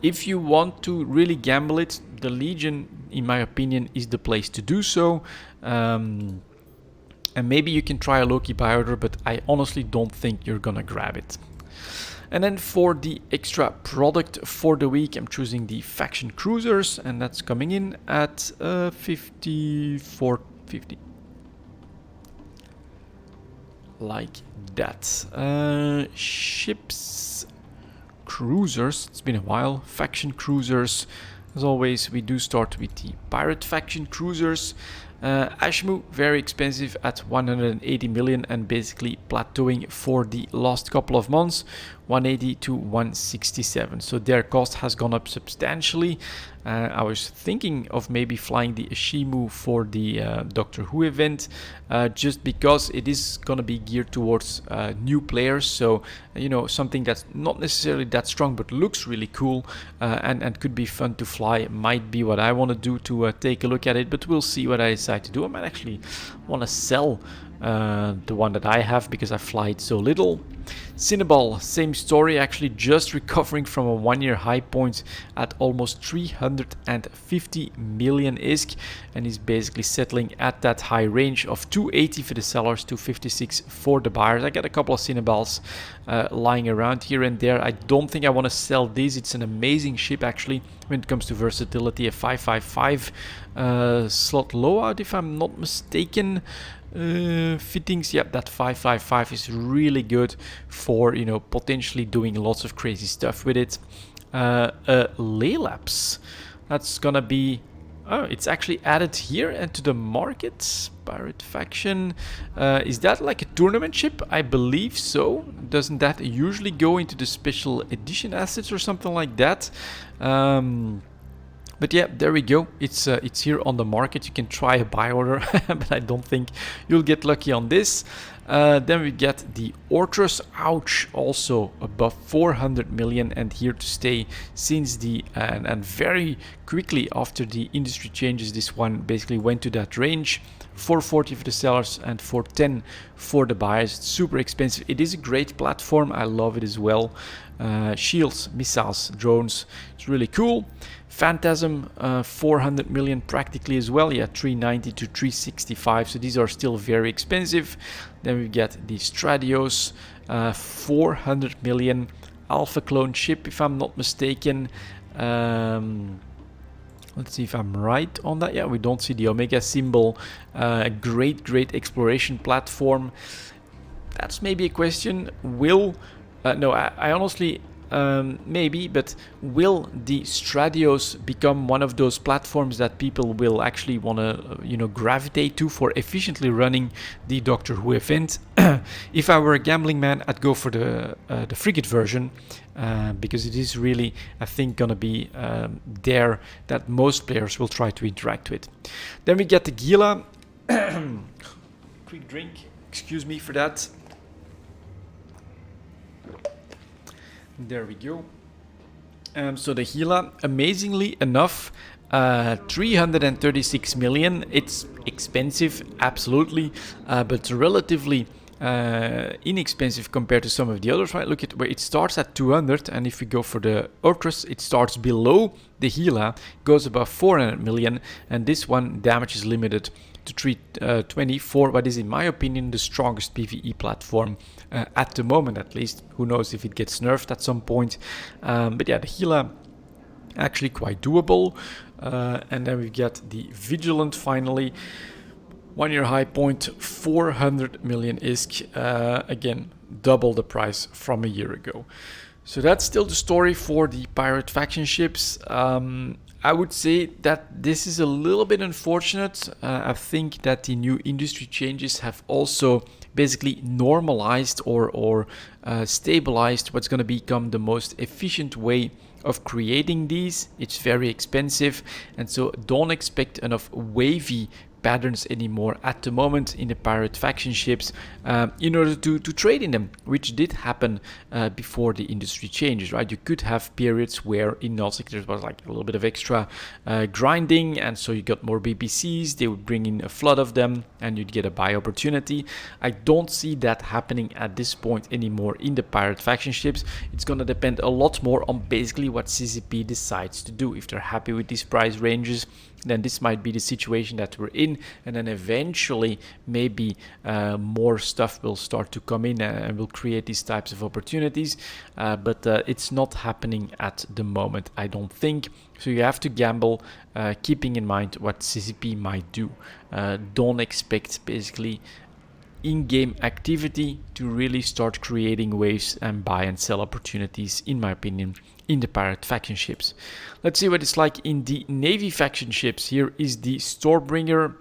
if you want to really gamble it, the Legion, in my opinion, is the place to do so. And maybe you can try a low-key buy order, but I honestly don't think you're gonna grab it. And then for the extra product for the week, I'm choosing the Faction Cruisers, and that's coming in at 54.50. Like that. Ships, cruisers, it's been a while. Faction Cruisers, as always, we do start with the Pirate Faction Cruisers. Ashmu, very expensive at 180 million and basically plateauing for the last couple of months, 180 to 167. So their cost has gone up substantially. I was thinking of maybe flying the Ashimu for the Doctor Who event, just because it is going to be geared towards new players. So, you know, something that's not necessarily that strong but looks really cool and could be fun to fly might be what I want to do to take a look at it. But we'll see what I decide to do. I might actually want to sell the one that I have because I fly it so little. Cinnaball, same story, actually just recovering from a one-year high point at almost 350 million ISK, and is basically settling at that high range of 280 for the sellers, 256 for the buyers. I got a couple of Cinnaballs lying around here and there. I don't think I want to sell these. It's an amazing ship actually when it comes to versatility. A 555 slot loadout, if I'm not mistaken. Fittings, yep, that 555 is really good for, you know, potentially doing lots of crazy stuff with it. Laylapse, that's gonna be, oh, it's actually added here and to the market. Pirate Faction, is that like a tournament ship? I believe so. Doesn't that usually go into the special edition assets or something like that? But yeah, there we go. It's here on the market. You can try a buy order, but I don't think you'll get lucky on this. Then we get the Ortrus, ouch, also above 400 million and here to stay since the and very quickly after the industry changes. This one basically went to that range. 440 for the sellers and 410 for the buyers. It's super expensive. It is a great platform. I love it as well. Shields, missiles, drones. It's really cool. Phantasm, 400 million practically as well. Yeah, 390 to 365. So these are still very expensive. Then we get the Stradios, 400 million alpha clone ship, if I'm not mistaken. Let's see if I'm right on that. Yeah, we don't see the Omega symbol. Great exploration platform. That's maybe a question. Will no, I honestly maybe, but will the Stradios become one of those platforms that people will actually want to, you know, gravitate to for efficiently running the Doctor Who event? If I were a gambling man, I'd go for the frigate version, because it is really, I think, gonna be there that most players will try to interact with. Then we get the Gila. Quick drink. Excuse me for that. There we go. So the Gila, amazingly enough, 336 million. It's expensive, absolutely, but relatively inexpensive compared to some of the others, right? Look at where it starts at 200, and if we go for the Ortrus, it starts below the Gila, goes above 400 million, and this one damage is limited to 320 for what is, in my opinion, the strongest PvE platform at the moment, at least. Who knows if it gets nerfed at some point. But yeah, the Gila actually quite doable. And then we get the Vigilant finally. 1 year high point, 400 million ISK. Again, double the price from a year ago. So that's still the story for the Pirate Faction ships. I would say that this is a little bit unfortunate. I think that the new industry changes have also basically normalized or stabilized what's going to become the most efficient way of creating these. It's very expensive, and so don't expect enough wavy patterns anymore at the moment in the pirate faction ships in order to trade in them, which did happen before the industry changes, right? You could have periods where in Nausicaa there was like a little bit of extra grinding, and so you got more BPCs, they would bring in a flood of them and you'd get a buy opportunity. I don't see that happening at this point anymore in the pirate faction ships. It's going to depend a lot more on basically what CCP decides to do. If they're happy with these price ranges, then this might be the situation that we're in, and then eventually maybe more stuff will start to come in and will create these types of opportunities, but it's not happening at the moment, I don't think. So you have to gamble, keeping in mind what CCP might do. Don't expect basically in-game activity to really start creating waves and buy and sell opportunities, in my opinion, in the pirate faction ships. Let's see what it's like in the navy faction ships. Here is the Stormbringer,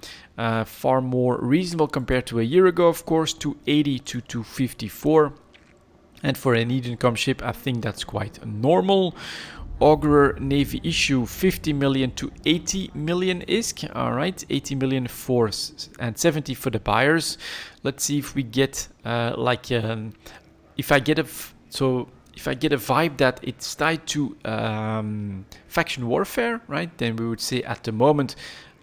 far more reasonable compared to a year ago, of course, 280 to 254. And for an Eden-com ship, I think that's quite normal. Augurer Navy issue 50 million to 80 million ISK. All right, 80 million for and 70 for the buyers. Let's see if we get if I get a vibe that it's tied to faction warfare, right? Then we would say at the moment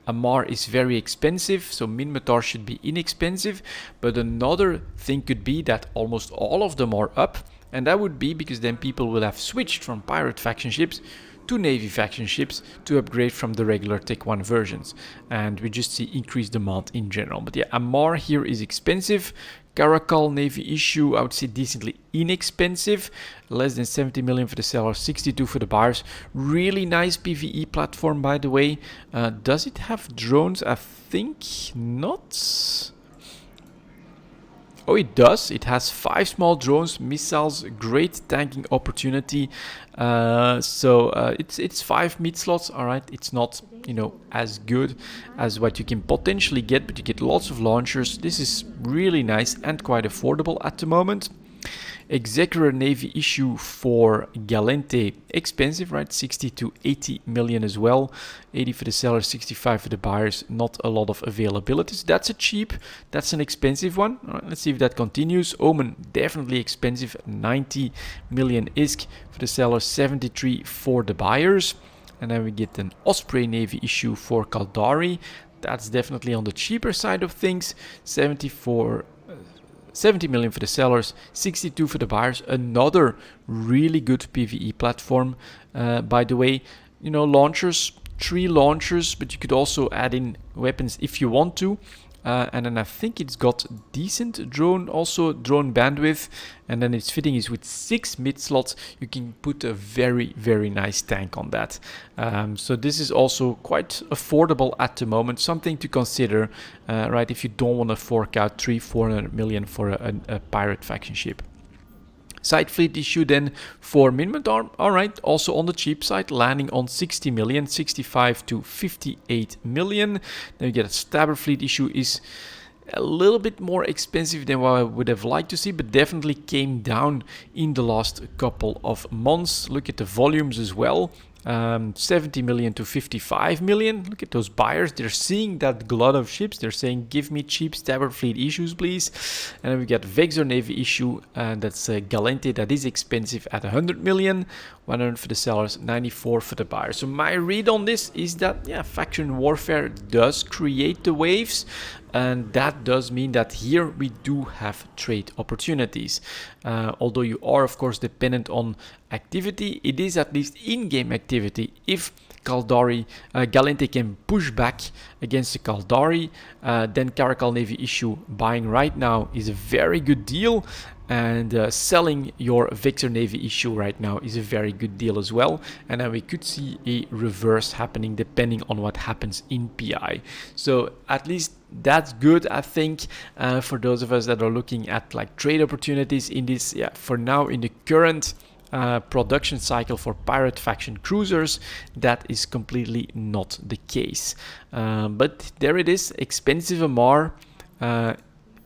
Amar is very expensive, so Minmatar should be inexpensive. But another thing could be that almost all of them are up. And that would be because then people will have switched from pirate faction ships to navy faction ships to upgrade from the regular Tech 1 versions. And we just see increased demand in general. But yeah, Amar here is expensive. Caracal Navy issue, I would say decently inexpensive. Less than 70 million for the sellers, 62 for the buyers. Really nice PvE platform, by the way. Does it have drones? I think not. Oh, it does. It has 5 small drones, missiles, great tanking opportunity. It's 5 mid slots. All right, it's not as good as what you can potentially get, but you get lots of launchers. This is really nice and quite affordable at the moment. Executor Navy issue for Galente, expensive, right? 60 to 80 million as well. 80 for the sellers, 65 for the buyers. Not a lot of availability. So that's that's an expensive one. All right, let's see if that continues. Omen, definitely expensive, 90 million ISK for the sellers, 73 for the buyers. And then we get an Osprey Navy issue for Caldari. That's definitely on the cheaper side of things. 70 million for the sellers, 62 for the buyers. Another really good PvE platform. By the way, launchers, 3 launchers, but you could also add in weapons if you want to. And then I think it's got decent drone bandwidth. And then its fitting is with 6 mid slots. You can put a very, very nice tank on that. So this is also quite affordable at the moment. Something to consider, right? If you don't want to fork out 300-400 million for a pirate faction ship. Side fleet issue then for Minmatar, all right, also on the cheap side, landing on 60 million, 65 to 58 million. Then you get a Stabber fleet issue, is a little bit more expensive than what I would have liked to see, but definitely came down in the last couple of months. Look at the volumes as well. 70 million to 55 million. Look at those buyers. They're seeing that glut of ships. They're saying, give me cheap Stabber fleet issues, please. And then we got Vexor Navy issue. That's Galente. That is expensive at 100 million. 100 for the sellers, 94 for the buyers. So my read on this is that, yeah, faction warfare does create the waves. And that does mean that here we do have trade opportunities. Although you are, of course, dependent on activity, it is at least in-game activity. If Galente can push back against the Caldari, then Caracal Navy issue buying right now is a very good deal. And selling your Vexor Navy issue right now is a very good deal as well. And then we could see a reverse happening depending on what happens in PI. So at least that's good, I think, for those of us that are looking at like trade opportunities in this, for now, in the current production cycle for pirate faction cruisers, that is completely not the case. But there it is, expensive Amar,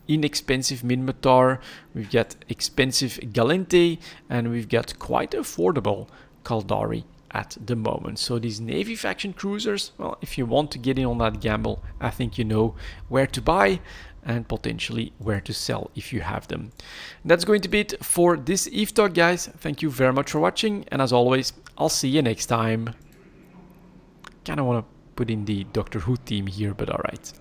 inexpensive Minmatar, we've got expensive Galente, and we've got quite affordable Kaldari at the moment. So these Navy faction cruisers, well, if you want to get in on that gamble, I think you know where to buy and potentially where to sell if you have them. That's going to be it for this Eve Talk, guys. Thank you very much for watching, and as always, I'll see you next time. Kind of want to put in the Doctor Who theme here, but alright.